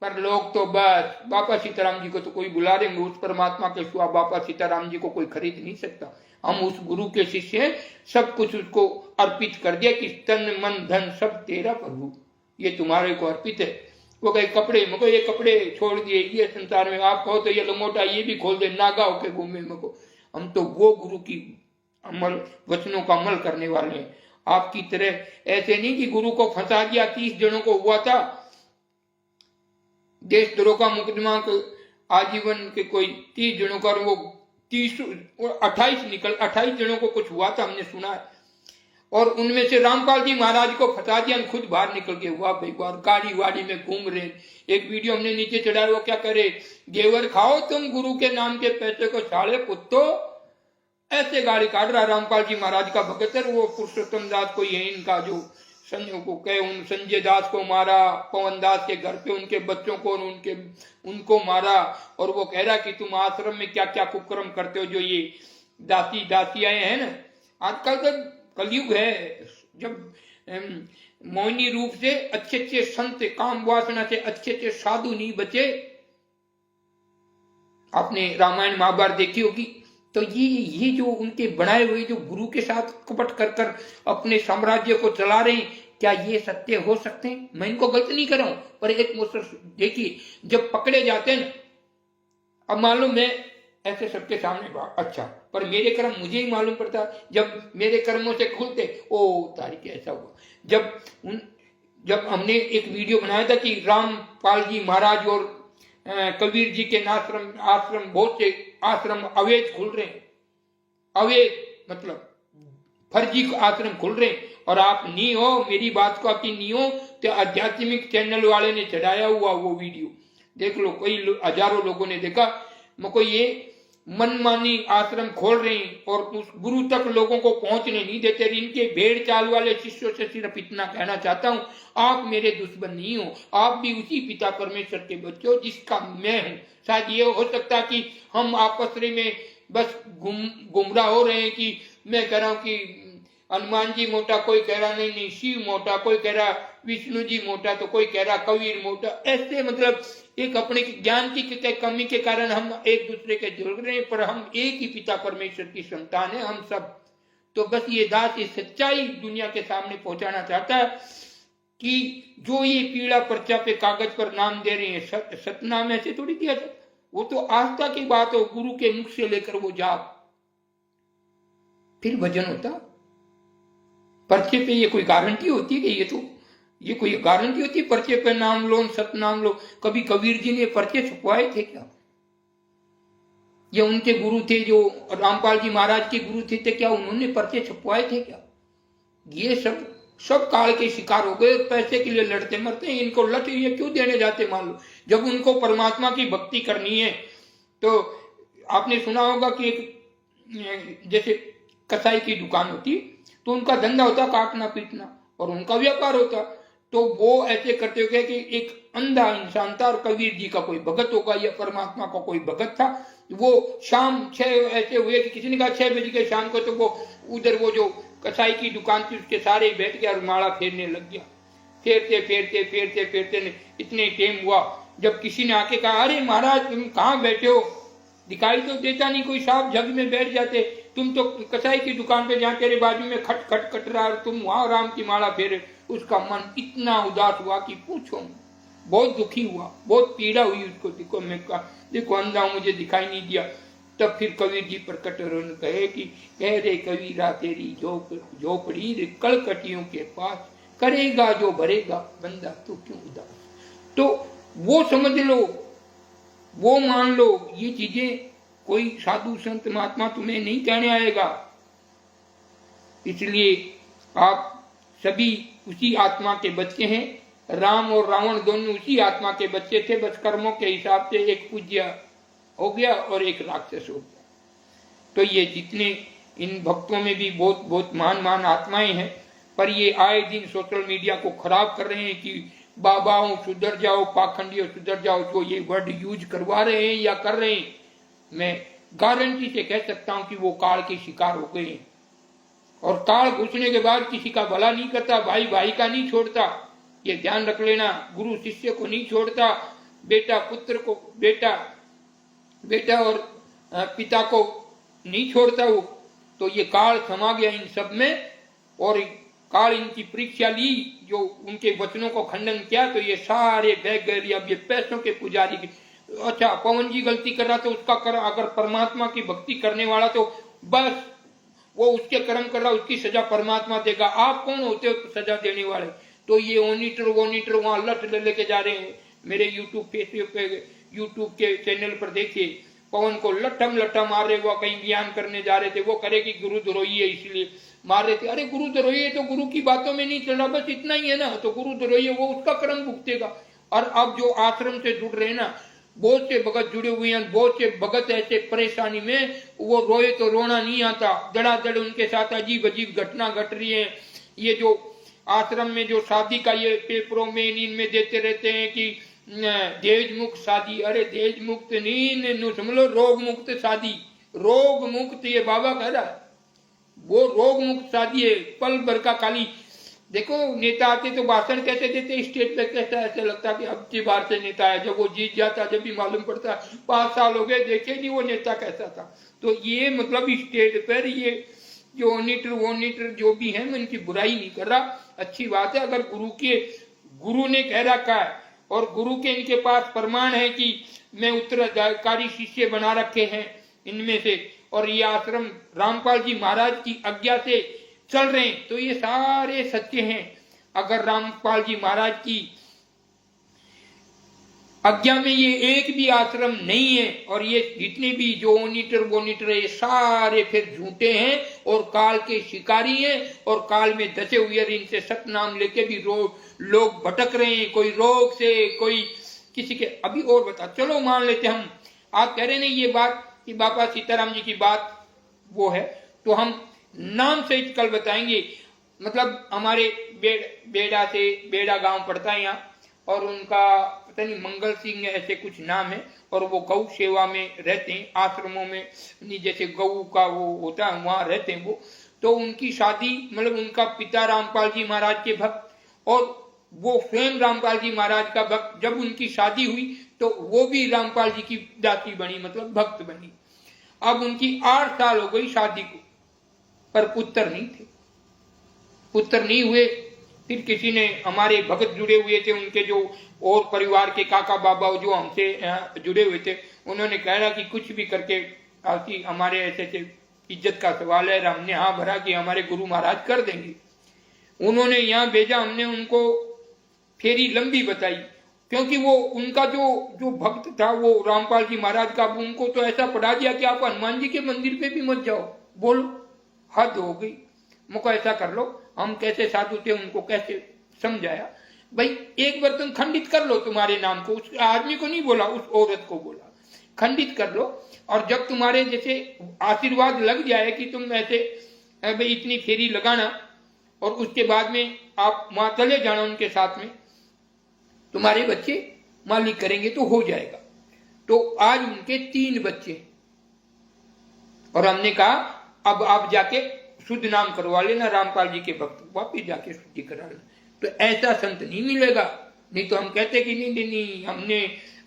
A: पर लोग तो बस बाबा सीताराम जी को तो कोई बुला देंगे, उस परमात्मा के सिवा बाबा सीताराम जी को कोई खरीद नहीं सकता। हम उस गुरु के शिष्य हैं, सब कुछ उसको अर्पित कर दिया कि तन मन धन सब तेरा प्रभु, ये तुम्हारे को अर्पित है। वो कहे कपड़े, मको ये कपड़े छोड़ दिए, ये संसार में आप कहो तो ये लंगोटा ये भी खोल दे, नागा होके घूमे मको। हम तो वो गुरु की अमल वचनों का अमल करने वाले हैं, आपकी तरह ऐसे नहीं कि गुरु को फंसा दिया। 30 जनों को हुआ था देशद्रोह का मुकदमा, आजीवन के कोई 30 जनों का, वो 28 जनों को कुछ हुआ था, हमने सुना है। और उनमें से रामपाल जी महाराज को फंसा दिया, खुद बाहर निकल के हुआ भाई, गाड़ी वाड़ी में घूम रहे। एक वीडियो हमने नीचे चढ़ाया, वो क्या करे, गेवर खाओ तुम गुरु के नाम के पैसे को, साले कुत्तो, ऐसे गाड़ी काट रहा रामपाल जी महाराज का भगत है। वो पुरुषोत्तम दास को, ये इनका जो संजय को कहे, उन संजय दास को मारा, पवन दास के घर पे उनके बच्चों को उनको मारा, और वो कह रहा कि तुम आश्रम में क्या क्या कुकर्म करते हो, जो ये दासियां हैं ना। आजकल तो कलयुग है, जब मोहिनी रूप से अच्छे अच्छे संत, काम वासना से अच्छे अच्छे साधु नहीं बचे। आपने रामायण महाभारत देखी होगी, तो ये जो उनके बनाए हुए जो गुरु के साथ कपट कर कर अपने साम्राज्य को चला रहे हैं, क्या ये सत्य हो सकते हैं? मैं इनको गलत नहीं कर रहा हूं, पर एक मुसर देखिए, जब पकड़े जाते हैं, अब मालूम मैं ऐसे सबके सामने अच्छा, पर मेरे कर्म मुझे ही मालूम पड़ता, जब मेरे कर्मों से खुलते, ओ तारीख ऐसा हुआ। जब हमने एक वीडियो बनाया था कि रामपाल जी महाराज और कबीर जी के आश्रम, बहुत से आश्रम अवैध खुल रहे हैं, अवैध मतलब फर्जी आश्रम खुल रहे हैं, और आप नहीं हो, मेरी बात को आपकी नहीं हो, तो आध्यात्मिक चैनल वाले ने चढ़ाया हुआ वो वीडियो देख लो, कई हजारों लोगों ने देखा। मुझको ये मनमानी आश्रम खोल रहे हैं और उस गुरु तक लोगों को पहुंचने नहीं देते। इनके भेड़ चाल वाले शिष्यों से सिर्फ इतना कहना चाहता हूं, आप मेरे दुश्मन नहीं हो, आप भी उसी पिता परमेश्वर के बच्चे हो जिसका मैं हूं। शायद ये हो सकता कि हम आपस में बस गुमराह हो रहे हैं कि मैं कह रहा हूं कि हनुमान जी मोटा, कोई कह रहा नहीं शिव मोटा, कोई कह रहा विष्णु जी मोटा, तो कोई कह रहा कबीर मोटा। ऐसे मतलब एक अपने ज्ञान की कमी के कारण हम एक दूसरे के जुड़ रहे हैं, पर हम एक ही पिता परमेश्वर की संतान है हम सब। तो बस ये दास, ये सच्चाई दुनिया के सामने पहुंचाना चाहता है कि जो ये पीड़ा पर्चा पे कागज पर नाम दे रहे हैं, सतनाम ऐसे थोड़ी दिया जाता, वो तो आस्था की बात हो, गुरु के मुख से लेकर वो जाप, फिर भजन होता। पर्चे पे ये कोई गारंटी होती है कि ये कोई गारंटी होती है पर्चे पे नाम लो, सतनाम लो? कभी कबीर जी ने पर्चे छुपवाए थे क्या? ये उनके गुरु थे, जो रामपाल जी महाराज के गुरु थे, क्या उन्होंने पर्चे छपवाए थे क्या? ये सब काल के शिकार हो गए, पैसे के लिए लड़ते मरते हैं। इनको लट ये क्यों देने जाते? मान लो जब उनको परमात्मा की भक्ति करनी है, तो आपने सुना होगा कि एक जैसे कसाई की दुकान होती, तो उनका धंधा होता काटना पीटना, और उनका व्यापार होता, तो वो ऐसे करते हुए कि एक अंधा इंसान था और कबीर जी का कोई भगत होगा या परमात्मा का कोई भगत था। वो शाम 6 ऐसे हुए कि किसी ने कहा 6 बजे के शाम को, तो वो उधर वो जो कसाई की दुकान थी उसके सारे बैठ गया और माला फेरने लग गया। फेरते फेरते फेरते फेरते इतने टाइम हुआ जब किसी ने आके कहा, अरे महाराज तुम कहाँ बैठे हो, दिखाई तो देता नहीं, कोई साफ जग में बैठ जाते, तुम तो कसाई की दुकान पे जहाँ तेरे बाजू में खट खट कट रहा, तुम वहां राम की माला फेरे। उसका मन इतना उदास हुआ कि पूछो, बहुत दुखी हुआ, बहुत पीड़ा हुई उसको। देखो मैं कहा, देखो अंधा हूं, मुझे दिखाई नहीं दिया। तब फिर कबीर जी प्रकट और कहे कि कह रे कबीरा तेरी झोपड़ी रे कलकटियों के पास, करेगा जो भरेगा बंदा तू क्यों उदास। तो वो समझ लो, वो मान लो, ये चीजें कोई साधु संत महात्मा तुम्हें नहीं कहने आएगा। इसलिए आप सभी उसी आत्मा के बच्चे हैं। राम और रावण दोनों उसी आत्मा के बच्चे थे, बस कर्मों के हिसाब से एक पूज्य हो गया और एक राक्षस हो गया। तो ये जितने इन भक्तों में भी बहुत बहुत महान आत्माएं हैं, पर ये आए दिन सोशल मीडिया को खराब कर रहे हैं कि बाबाओं सुधर जाओ, पाखंडियों सुधर जाओ। जो ये वर्ड यूज करवा रहे हैं या कर रहे हैं, मैं गारंटी से कह सकता हूं कि वो काल के शिकार हो गए हैं। और काल घुसने के बाद किसी का भला नहीं करता, भाई भाई का नहीं छोड़ता, ये ध्यान रख लेना। गुरु शिष्य को नहीं छोड़ता, बेटा पुत्र को, बेटा और पिता को नहीं छोड़ता वो। तो ये काल समा गया इन सब में, और काल इनकी परीक्षा ली, जो उनके वचनों को खंडन किया, तो ये सारे बह गए। अब ये पैसों के पुजारी की, अच्छा पवन जी गलती कर रहा तो उसका कर, अगर परमात्मा की भक्ति करने वाला तो बस वो उसके कर्म कर रहा, उसकी सजा परमात्मा देगा। आप कौन होते हो सजा देने वाले? तो ये ओनीटर वहां लट लेके जा रहे हैं। मेरे यूट्यूब फेसबुक पे, यूट्यूब के चैनल पर देखिए, पवन को लट्ठम मार रहे, वो कहीं बयान करने जा रहे थे, वो करे कि गुरु द्रोही है इसलिए मार रहे थे। अरे गुरु द्रोही है तो गुरु की बातों में नहीं चल रहा, बस इतना ही है ना, तो गुरु द्रोही है, वो उसका कर्म भुगतेगा। और अब जो आश्रम से जुड़ रहे ना, बहुत से भगत जुड़े हुए हैं, बहुत से भगत ऐसे परेशानी में, वो रोए तो रोना नहीं आता, धड़ाधड़ उनके साथ अजीब अजीब घटना घट रही है। ये जो आश्रम में जो शादी का ये पेपरों में इनमें देते रहते हैं कि दहेज मुक्त शादी, अरे दहेज मुक्त नहीं, समझ लो रोग मुक्त शादी। रोग मुक्त ये बाबा कह रहा है, वो रोग मुक्त शादी है। पल भर का खाली देखो, नेता आते तो भाषण कैसे देते स्टेज पे, कैसा ऐसा लगता कि अब की बार से नेता है। जब वो जीत जाता जब भी मालूम पड़ता 5 साल हो गए देखे नहीं वो नेता कैसा था। तो ये मतलब स्टेज पर ये जो ओनीटर जो भी है, मैं इनकी बुराई नहीं कर रहा, अच्छी बात है। अगर गुरु ने कह रखा है और गुरु के इनके पास प्रमाण है कि मैं उत्तराधिकारी शिष्य बना रखे हैं इनमें से, और ये आश्रम रामपाल जी महाराज की आज्ञा से चल रहे हैं, तो ये सारे सच्चे हैं। अगर रामपाल जी महाराज की आज्ञा में ये एक भी आश्रम नहीं है, और ये जितने भी जो ओनीटर है, ये सारे फिर झूठे हैं और काल के शिकारी हैं और काल में धसे हुए। इनसे सतनाम लेके भी लोग भटक रहे हैं, कोई रोग से, कोई किसी के। अभी और बता, चलो मान लेते हम, आप कह रहे नहीं ये बात कि बाबा सीताराम जी की बात वो है, तो हम नाम सहित कल बताएंगे। मतलब हमारे बेड़ा गांव पड़ता है यहाँ, और उनका पता नहीं मंगल सिंह ऐसे कुछ नाम है, और वो गौ सेवा में रहते हैं, आश्रमों में जैसे गऊ का वो होता है वहां रहते हैं वो। तो उनकी शादी, मतलब उनका पिता रामपाल जी महाराज के भक्त और वो स्वयं रामपाल जी महाराज का भक्त, जब उनकी शादी हुई तो वो भी रामपाल जी की दासी बनी, मतलब भक्त बनी। अब उनकी 8 साल हो गई शादी को, पर पुत्र नहीं थे, पुत्र नहीं हुए। फिर किसी ने, हमारे भगत जुड़े हुए थे, उनके जो और परिवार के काका बाबा जो हमसे जुड़े हुए थे, उन्होंने कहा कि कुछ भी करके हमारे ऐसे इज्जत का सवाल है। हमने हाँ भरा कि हमारे गुरु महाराज कर देंगे। उन्होंने यहाँ भेजा, हमने उनको फेरी लंबी बताई, क्योंकि वो उनका जो जो भक्त था वो रामपाल जी महाराज का, उनको तो ऐसा पढ़ा दिया कि आप हनुमान जी के मंदिर पे भी मत जाओ। बोलो, हद हो गई। मुझको ऐसा कर लो। हम कैसे साधु थे उनको कैसे समझाया, भाई एक बर्तन खंडित कर लो तुम्हारे नाम को। उस आदमी को नहीं बोला, उस औरत को बोला खंडित कर लो। और जब तुम्हारे जैसे आशीर्वाद लग जाए कि तुम ऐसे भाई इतनी फेरी लगाना, और उसके बाद में आप वहां चले जाना उनके साथ में, तुम्हारे बच्चे मालिक करेंगे तो हो जाएगा। तो आज उनके 3 बच्चे, और हमने कहा अब आप जाके शुद्ध नाम करवा लेना रामपाल जी के भक्त, वापिस जाके शुद्धि करा लेना। तो ऐसा संत नहीं मिलेगा। नहीं तो हम कहते कि नहीं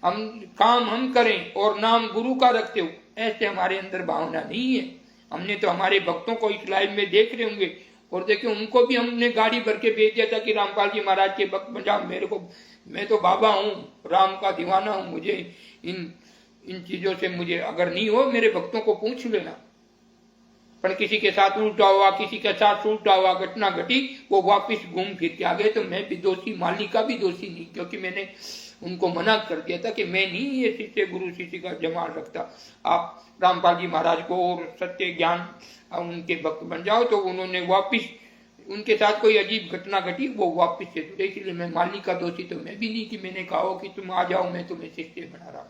A: हम काम हम करें और नाम गुरु का रखते हो, ऐसे हमारे अंदर भावना नहीं है। हमने तो हमारे भक्तों को इस लाइव में देख रहे होंगे, और देखिए उनको भी हमने गाड़ी भर के भेज दिया था कि रामपाल जी महाराज के भक्त बन जाओ। मेरे को, मैं तो बाबा हूँ, राम का दीवाना हूँ, मुझे इन चीजों से मुझे अगर नहीं हो, मेरे भक्तों को पूछ लेना। पर किसी के साथ उल्टा हुआ, किसी के साथ उल्टा हुआ घटना घटी, वो वापिस घूम फिर के आ गए, तो मैं भी दोषी, मालिक का भी दोषी नहीं, क्योंकि मैंने उनको मना कर दिया था कि मैं नहीं ये शिष्य गुरु शिष्य का जमाल रखता। आप रामपाल जी महाराज को और सत्य ज्ञान उनके भक्त बन जाओ। तो उन्होंने वापिस, उनके साथ कोई अजीब घटना घटी, वो वापिस से जुड़े। इसलिए मैं मालिक का दोषी तो मैं भी नहीं कि मैंने कहा कि तुम आ जाओ, मैं तुम्हें शिष्य बना रहा हूं।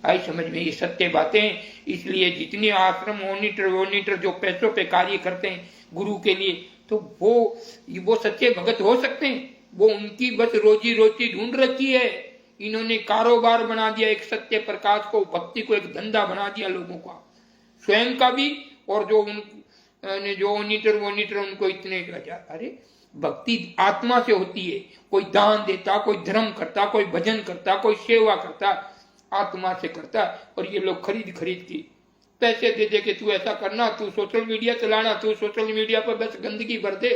A: आई समझ में, ये सत्य बातें। इसलिए जितने आश्रम मोनिटर जो पैसों पे कार्य करते हैं गुरु के लिए, तो वो सच्चे भगत हो सकते हैं। वो उनकी बस रोजी रोटी ढूंढ रखी है। इन्होंने कारोबार बना दिया एक सत्य प्रकाश को, भक्ति को एक धंधा बना दिया लोगों का, स्वयं का भी, और जो मोनिटर उनको इतने। अरे भक्ति आत्मा से होती है। कोई दान देता, कोई धर्म करता, कोई भजन करता, कोई सेवा करता, आत्मा से करता। और ये लोग खरीद के पैसे दे दे के तू ऐसा करना, तू सोशल मीडिया चलाना, तू सोशल मीडिया पर बस गंदगी भर दे,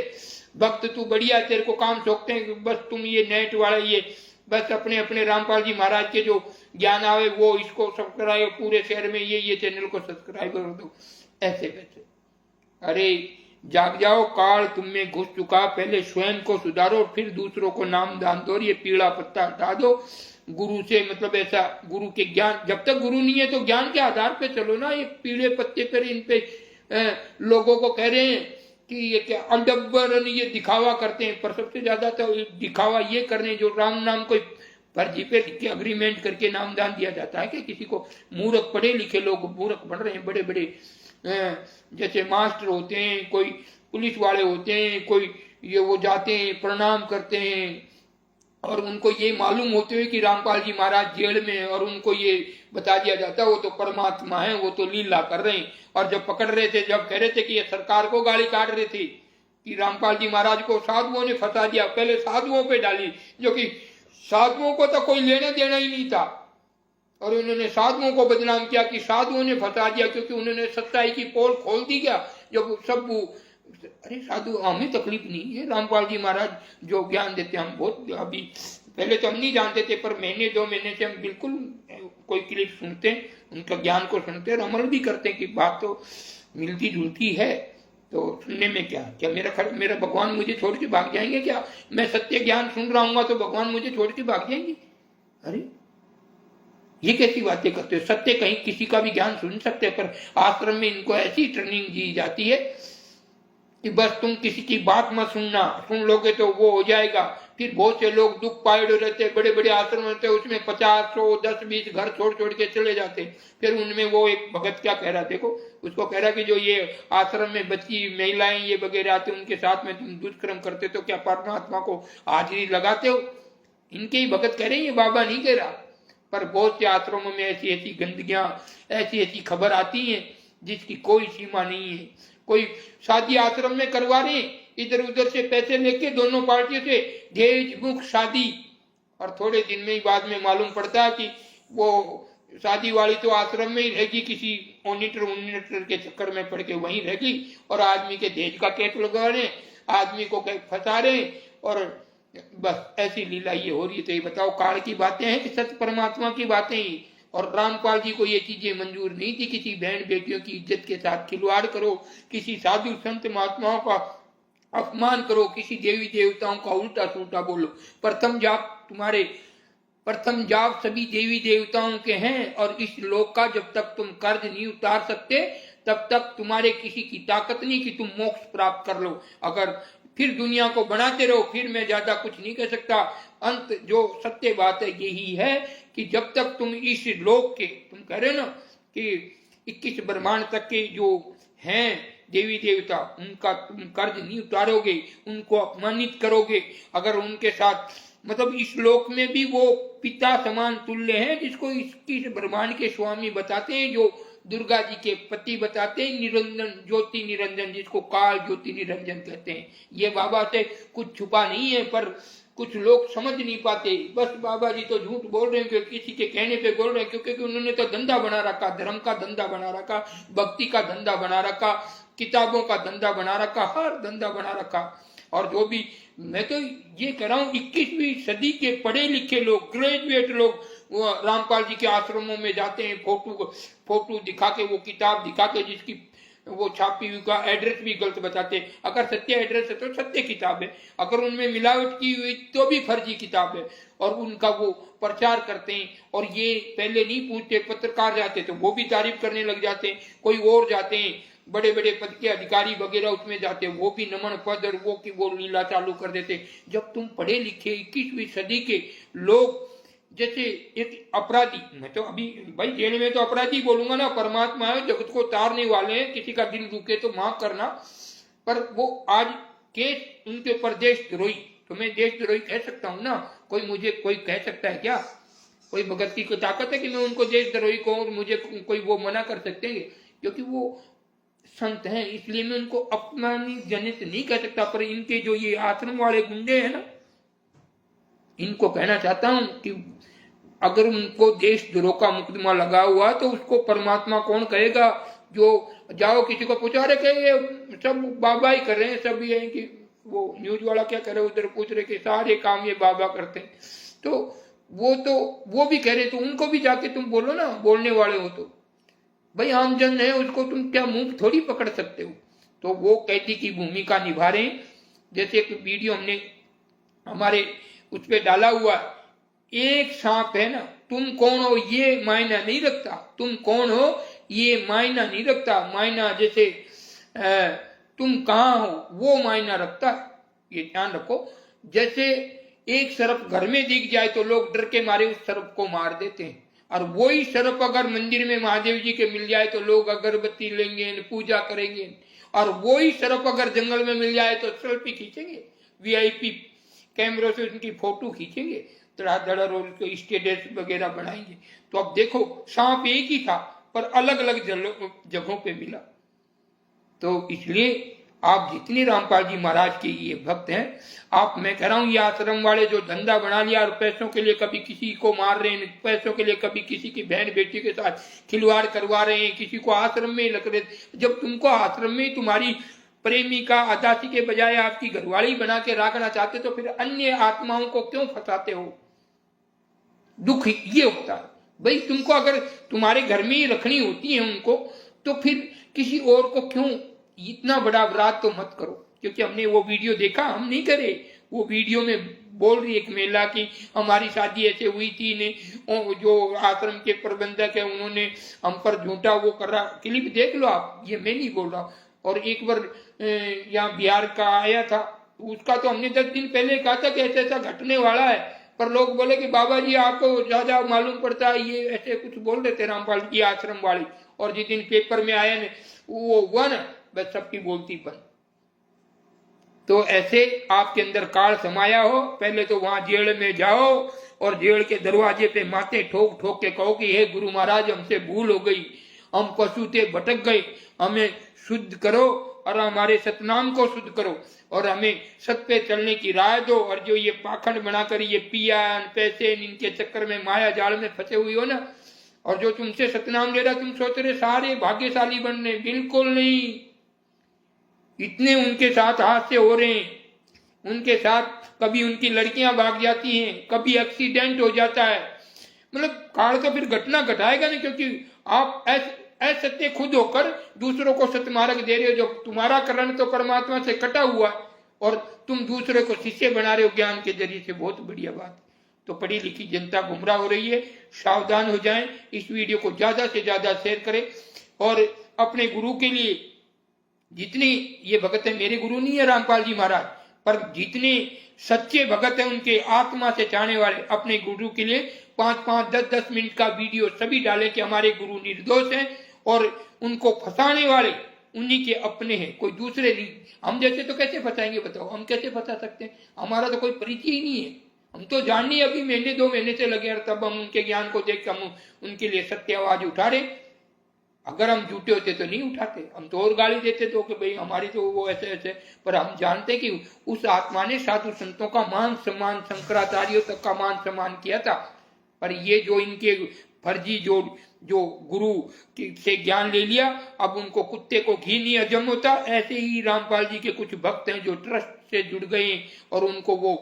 A: भक्त तू बढ़िया, तेरे को काम सौंपते हैं, बस तुम ये नेट वाला ये बस अपने रामपाल जी महाराज के जो ज्ञान आवे वो इसको सब्सक्राइब, पूरे शहर में ये चैनल को सब्सक्राइब कर दो, ऐसे वैसे। अरे जाग जाओ, काल तुम में घुस चुका। पहले स्वयं को सुधारो, फिर दूसरों को नाम दान दो। ये पीला पत्ता हटा दो। गुरु से मतलब ऐसा, गुरु के ज्ञान, जब तक गुरु नहीं है तो ज्ञान के आधार पे चलो ना। ये पीले पत्ते पर इन पे लोगों को कह रहे हैं कि ये क्या अडब्बर, ये दिखावा करते हैं। पर सबसे ज्यादा तो दिखावा ये कर रहे हैं जो राम नाम कोई फर्जी पे लिख के अग्रीमेंट करके नाम दान दिया जाता है कि किसी को। मूर्ख पढ़े लिखे लोग मूर्ख बन रहे हैं, बड़े बड़े जैसे मास्टर होते हैं, कोई पुलिस वाले होते हैं, कोई ये वो जाते हैं प्रणाम करते हैं, और उनको ये मालूम होते हुए कि रामपाल जी महाराज जेल में है, और उनको ये बता दिया जाता है वो तो परमात्मा है, वो तो लीला कर रहे हैं। और जब पकड़ रहे थे, जब कह रहे थे कि ये सरकार को गाली काट रहे थे कि रामपाल जी महाराज को साधुओं ने फंसा दिया, पहले साधुओं पे डाली, जो कि साधुओं को तो कोई लेना देना ही नहीं था, और उन्होंने साधुओं को बदनाम किया कि साधुओं ने फंसा दिया, क्योंकि उन्होंने सच्चाई की पोल खोल दी। क्या जब सब, अरे साधु हमें तकलीफ नहीं है, रामपाल जी महाराज जो ज्ञान देते हम बहुत, अभी पहले तो हम नहीं जानते थे, पर महीने 2 महीने से हम बिल्कुल कोई क्लिप सुनते हैं, उनका ज्ञान को सुनते हैं और अमल भी करते हैं कि बात तो मिलती जुलती है। तो सुनने में क्या मेरा भगवान मुझे छोड़ के भाग जाएंगे क्या? मैं सत्य ज्ञान सुन रहा हूँ तो भगवान मुझे छोड़ के भाग जाएंगे? अरे ये कैसी बातें करते हो? सत्य कहीं किसी का भी ज्ञान सुन सकते हैं, पर आश्रम में इनको ऐसी ट्रेनिंग दी जाती है कि बस तुम किसी की बात मत सुनना, सुन लोगे तो वो हो जाएगा। फिर बहुत से लोग दुख पाए रहते, बड़े बड़े आश्रम रहते, उसमें 50, 100, 10, 20 घर छोड़ के चले जाते। फिर उनमें वो एक भगत क्या कह रहा, देखो उसको कह रहा कि जो ये आश्रम में बच्ची महिलाएं ये वगैरह आते, उनके साथ में तुम दुष्कर्म करते तो क्या परमात्मा को हाजिरी लगाते हो? इनके ही भगत कह रहे हैं, ये बाबा नहीं कह रहा। पर बहुत से आश्रमों में ऐसी ऐसी गंदगियां, ऐसी ऐसी खबर आती है जिसकी कोई सीमा नहीं है। कोई शादी आश्रम में करवा रहे, इधर उधर से पैसे लेके दोनों पार्टियों से दहेज मुक्त शादी, और थोड़े दिन में ही बाद में मालूम पड़ता है कि वो शादी वाली तो आश्रम में ही रहेगी, किसी मोनिटर के चक्कर में पड़ के वहीं रहेगी, और आदमी के दहेज का केस लगा रहे, आदमी को फंसा रहे, और बस ऐसी लीला ये हो रही है। तो ये बताओ, काल की बातें हैं कि सत्य परमात्मा की बातें ही? और रामपाल जी को ये चीजें मंजूर नहीं थी, किसी बहन बेटियों की इज्जत के साथ खिलवाड़ करो, किसी साधु संत महात्माओं का अपमान करो, किसी देवी देवताओं का उल्टा सुल्टा बोलो। प्रथम जाप सभी देवी देवताओं के हैं, और इस लोक का जब तक तुम कर्ज नहीं उतार सकते तब तक तुम्हारे किसी की ताकत नहीं कि तुम मोक्ष प्राप्त कर लो। अगर फिर दुनिया को बनाते रहो, फिर मैं ज्यादा कुछ नहीं कह सकता। अंत जो सत्य बात है यही है कि जब तक तुम इस लोक के, तुम कह रहे हो ना कि 21 ब्रह्मांड तक के जो हैं देवी देवता, उनका तुम कर्ज नहीं उतारोगे, उनको अपमानित करोगे, अगर उनके साथ मतलब इस लोक में भी वो पिता समान तुल्य हैं, जिसको 21 ब्रह्मांड के स्वामी बताते हैं, जो दुर्गा जी के पति बताते हैं, निरंजन ज्योति निरंजन, जिसको काल ज्योति निरंजन कहते हैं। ये बाबा से कुछ छुपा नहीं है, पर कुछ लोग समझ नहीं पाते। बस बाबा जी तो झूठ बोल रहे हैं, किसी के कहने पे बोल रहे हैं, क्योंकि उन्होंने तो धंधा बना रखा, धर्म का धंधा बना रखा, भक्ति का धंधा बना रखा, किताबों का धंधा बना रखा, हर धंधा बना रखा। और जो भी मैं तो ये कह रहा हूँ, 21वीं सदी के पढ़े लिखे लोग, ग्रेजुएट लोग रामपाल जी के आश्रमों में जाते हैं, फोटो दिखा के, वो किताब दिखा के, जिसकी वो छापी हुई का एड्रेस भी गलत बताते। अगर सत्य एड्रेस है तो सत्य किताब है, अगर उनमें मिलावट की हुई तो भी फर्जी किताब है, और उनका वो प्रचार करते हैं। और ये पहले नहीं पूछते, पत्रकार जाते तो वो भी तारीफ करने लग जाते हैं, कोई और जाते हैं बड़े बड़े पद के अधिकारी वगैरह उसमें जाते, वो भी नमन पद और वो की वो लीला चालू कर देते। जब तुम पढ़े लिखे 21वीं सदी के लोग, जैसे एक अपराधी, मैं तो अभी भाई जेल में तो अपराधी बोलूंगा ना, परमात्मा है, जगत को तारने वाले हैं, किसी का दिल दुखे तो माफ करना, पर वो आज केस उनके ऊपर देशद्रोही, तो मैं देशद्रोही कह सकता हूँ ना? कोई मुझे कोई कह सकता है क्या? कोई भगत की ताकत है कि मैं उनको देशद्रोही कहूँ और मुझे कोई वो मना कर सकते हैं? क्योंकि वो संत हैं, इसलिए मैं उनको अपमानित जनित नहीं कह सकता। पर इनके जो ये आश्रम वाले गुंडे हैं ना, इनको कहना चाहता हूं कि अगर उनको देशद्रोह का मुकदमा लगा हुआ तो उसको परमात्मा कौन कहेगा? जो जाओ किसी को पूछा रहे कि सब बाबा ही कर रहे हैं, सब ये कि वो न्यूज वाला क्या कर रहे, उधर पूछ रहे कि सारे काम ये बाबा करते हैं, तो वो भी कह रहे, तो उनको भी जाके तुम बोलो ना, बोलने वाले हो तो। भाई आम जन है, उसको तुम क्या मुंह थोड़ी पकड़ सकते हो? तो वो कैदी की भूमिका निभा रहे हैं। जैसे एक वीडियो हमने हमारे उस पर डाला हुआ, एक सांप है ना, तुम कौन हो ये मायना नहीं रखता, तुम कौन हो ये मायना नहीं रखता, मायना जैसे तुम कहाँ हो वो मायना रखता है, ये ध्यान रखो। जैसे एक सर्प घर में दिख जाए तो लोग डर के मारे उस सर्प को मार देते हैं, और वही सर्प अगर मंदिर में महादेव जी के मिल जाए तो लोग अगरबत्ती लेंगे, पूजा करेंगे, और वही सर्प अगर जंगल में मिल जाए तो सेल्फी खींचेंगे, वीआईपी कैमरों से उनकी फोटो खींचेंगे, धड़ाधड़ और उसको स्टेटस वगैरह बनाएंगे। तो अब देखो, सांप एक ही था पर अलग अलग जगहों पे मिला। तो इसलिए आप जितने रामपाल जी महाराज के ये भक्त हैं, आप, मैं कह रहा हूं, ये आश्रम वाले जो धंधा बना लिया और पैसों के लिए कभी किसी को मार रहे हैं, पैसों के लिए कभी किसी की बहन बेटी के साथ खिलवाड़ करवा रहे हैं, किसी को आश्रम में लग रहे। जब तुमको आश्रम में तुम्हारी प्रेमिका अदासी के बजाय आपकी घरवाली बना के रखना चाहते, तो फिर अन्य आत्माओं को क्यों फंसाते हो? दुख ये होता है भाई, तुमको अगर तुम्हारे घर में ही रखनी होती है उनको, तो फिर किसी और को क्यों? इतना बड़ा अपराध तो मत करो। क्योंकि हमने वो वीडियो देखा, हम नहीं करे, वो वीडियो में बोल रही एक महिला की हमारी शादी ऐसे हुई थी ने, जो आश्रम के प्रबंधक है उन्होंने हम पर झूठा वो कर रहा, क्लिप देख लो आप, ये मैं नहीं बोल रहा। और एक बार यहाँ बिहार का आया था, उसका तो हमने 10 दिन पहले कहा था कि ऐसा ऐसा घटने वाला है, पर लोग बोले कि बाबा जी आपको ज्यादा मालूम पड़ता है, ये ऐसे कुछ बोल रहे थे रामपाल जी आश्रम वाले। और जिस दिन पेपर में आया ने वो हुआ ना, बस सबकी बोलती बंद। तो ऐसे आपके अंदर काल समाया हो, पहले तो वहां जेल में जाओ और जेल के दरवाजे पे माथे ठोक ठोक के कहो कि हे गुरु महाराज, हमसे भूल हो गई, हम पशु थे भटक गए, हमें शुद्ध करो और हमारे सतनाम को शुद्ध करो और हमें सत पे चलने की राय दो। और जो ये पाखंड बनाकर ये पिया पैसे इनके चक्कर में माया जाल में फंसे हुए हो ना, और जो तुमसे सतनाम ले रहा, तुम सोच रहे सारे भाग्यशाली बनने, बिल्कुल नहीं। इतने उनके साथ हादसे हो रहे हैं, उनके साथ कभी उनकी लड़कियां भाग जाती हैं, कभी एक्सीडेंट हो जाता है। मतलब काल तो फिर घटना घटाएगा नहीं, क्योंकि आप असत्य खुद होकर दूसरों को सतमार्ग दे रहे हो। जो तुम्हारा करण तो परमात्मा से कटा हुआ है, और तुम दूसरे को शिष्य बना रहे हो ज्ञान के जरिए से, बहुत बढ़िया बात। तो पढ़ी लिखी जनता गुमराह हो रही है, सावधान हो जाएं। इस वीडियो को ज्यादा से ज्यादा शेयर करें और अपने गुरु के लिए, जितने ये भगत है, मेरे गुरु नहीं है रामपाल जी महाराज, पर जितने सच्चे भगत है उनके आत्मा से चाहने वाले, अपने गुरु के लिए 5-5, 10-10 मिनट का वीडियो सभी डालें कि हमारे गुरु निर्दोष हैं और उनको फंसाने वाले उन्हीं के अपने हैं, कोई दूसरे नहीं। हम जैसे तो कैसे फंसाएंगे बताओ, हम कैसे फंसा सकते हैं? हमारा तो कोई परिचय ही नहीं है, हम तो जानने अभी महीने 2 महीने से लगे और तब हम उनके ज्ञान को देख हम उनके लिए सत्य आवाज उठा रहे। अगर हम झूठे होते तो नहीं उठाते, हम तो और गाली देते तो कि भाई हमारी तो वो ऐसे ऐसे। पर हम जानते कि उस आत्मा ने साधु संतों का मान सम्मान, शंकराचार्यों तक का मान सम्मान किया था। पर ये जो इनके फर्जी जो गुरु से ज्ञान ले लिया, अब उनको कुत्ते को घी नहीं हजम होता। ऐसे ही रामपाल जी के कुछ भक्त हैं जो ट्रस्ट से जुड़ गए और उनको वो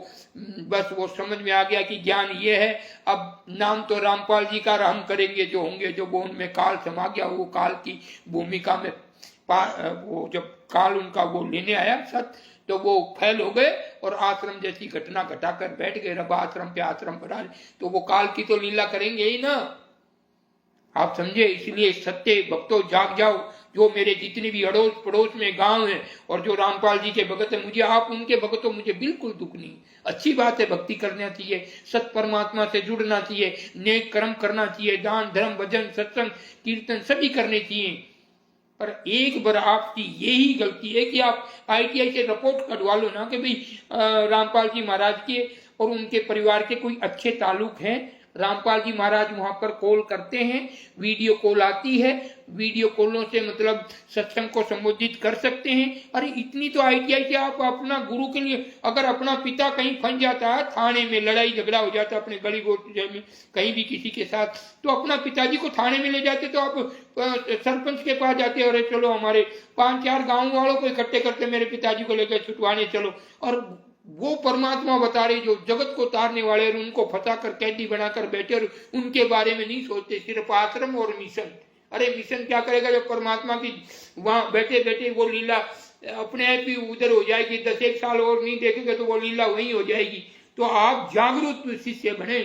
A: बस वो समझ में आ गया कि ज्ञान ये है, अब नाम तो रामपाल जी का, हम करेंगे जो होंगे जो। वो उनमें काल समा गया, वो काल की भूमिका में वो जब काल उनका वो लेने आया सत, तो वो फैल हो गए और आश्रम जैसी घटना घटाकर बैठ गए। रब आश्रम पे आश्रम पर आए, तो वो काल की तो लीला करेंगे ही ना, आप समझे। इसलिए सत्य भक्तों जाग जाओ, जो मेरे जितने भी अड़ोस पड़ोस में गांव हैं और जो रामपाल जी के भगत है, मुझे आप उनके भगत हो, मुझे बिल्कुल दुख नहीं। अच्छी बात है, भक्ति करना चाहिए, सत परमात्मा से जुड़ना चाहिए, नेक कर्म करना चाहिए, दान धर्म भजन सत्संग कीर्तन सभी करने चाहिए। पर एक बार आपकी यही गलती है कि आप ITI से रिपोर्ट कटवा लो ना कि भाई रामपाल जी महाराज के और उनके परिवार के कोई अच्छे ताल्लुक हैं। रामपाल जी महाराज वहां पर कॉल करते हैं, वीडियो कॉल आती है, वीडियो कॉलों से मतलब सत्संग को संबोधित कर सकते हैं। अरे इतनी तो ITI से आप अपना गुरु के लिए, अगर अपना पिता कहीं फंस जाता है, थाने में लड़ाई झगड़ा हो जाता है अपने गली गोट में कहीं भी किसी के साथ, तो अपना पिताजी को थाने में ले जाते, तो आप सरपंच के पास जाते, अरे चलो हमारे 5-4 गाँव वालों को इकट्ठे करते, मेरे पिताजी को लेकर छुटवाने चलो। और वो परमात्मा बता रहे जो जगत को तारने वाले, और उनको फंसा कर कैदी बनाकर बैठे और उनके बारे में नहीं सोचते, सिर्फ आश्रम और मिशन। अरे मिशन क्या करेगा जब परमात्मा की वहां बैठे बैठे वो लीला अपने आप ही उधर हो जाएगी। 10-1 साल और नहीं देखेंगे तो वो लीला वहीं हो जाएगी। तो आप जागरूक शिष्य बने,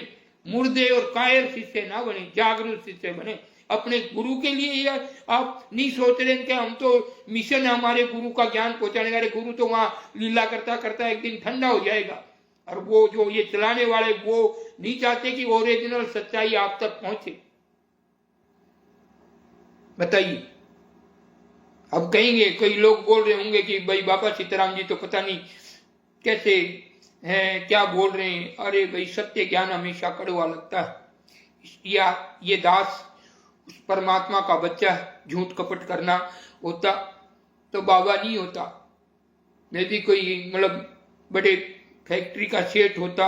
A: मुर्दे और कायर शिष्य ना बने, जागरूक शिष्य बने। अपने गुरु के लिए या आप नहीं सोच रहे कि हम तो मिशन है हमारे गुरु का ज्ञान पहुंचाने वाले, गुरु तो वहां लीला करता करता एक दिन ठंडा हो जाएगा। और वो जो ये चलाने वाले वो नहीं चाहते कि ओरिजिनल सच्चाई आप तक पहुंचे। बताइए, अब कहेंगे कई लोग बोल रहे होंगे कि भाई बाबा सीताराम जी तो पता नहीं कैसे हैं, क्या बोल रहे हैं। अरे भाई सत्य ज्ञान हमेशा कड़वा लगता है। ये दास उस परमात्मा का बच्चा, झूठ कपट करना होता तो बाबा नहीं होता, मैं भी कोई मतलब बड़े फैक्ट्री का सेठ होता,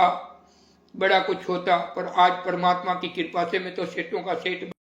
A: बड़ा कुछ होता। पर आज परमात्मा की कृपा से मैं तो सेठों का सेठ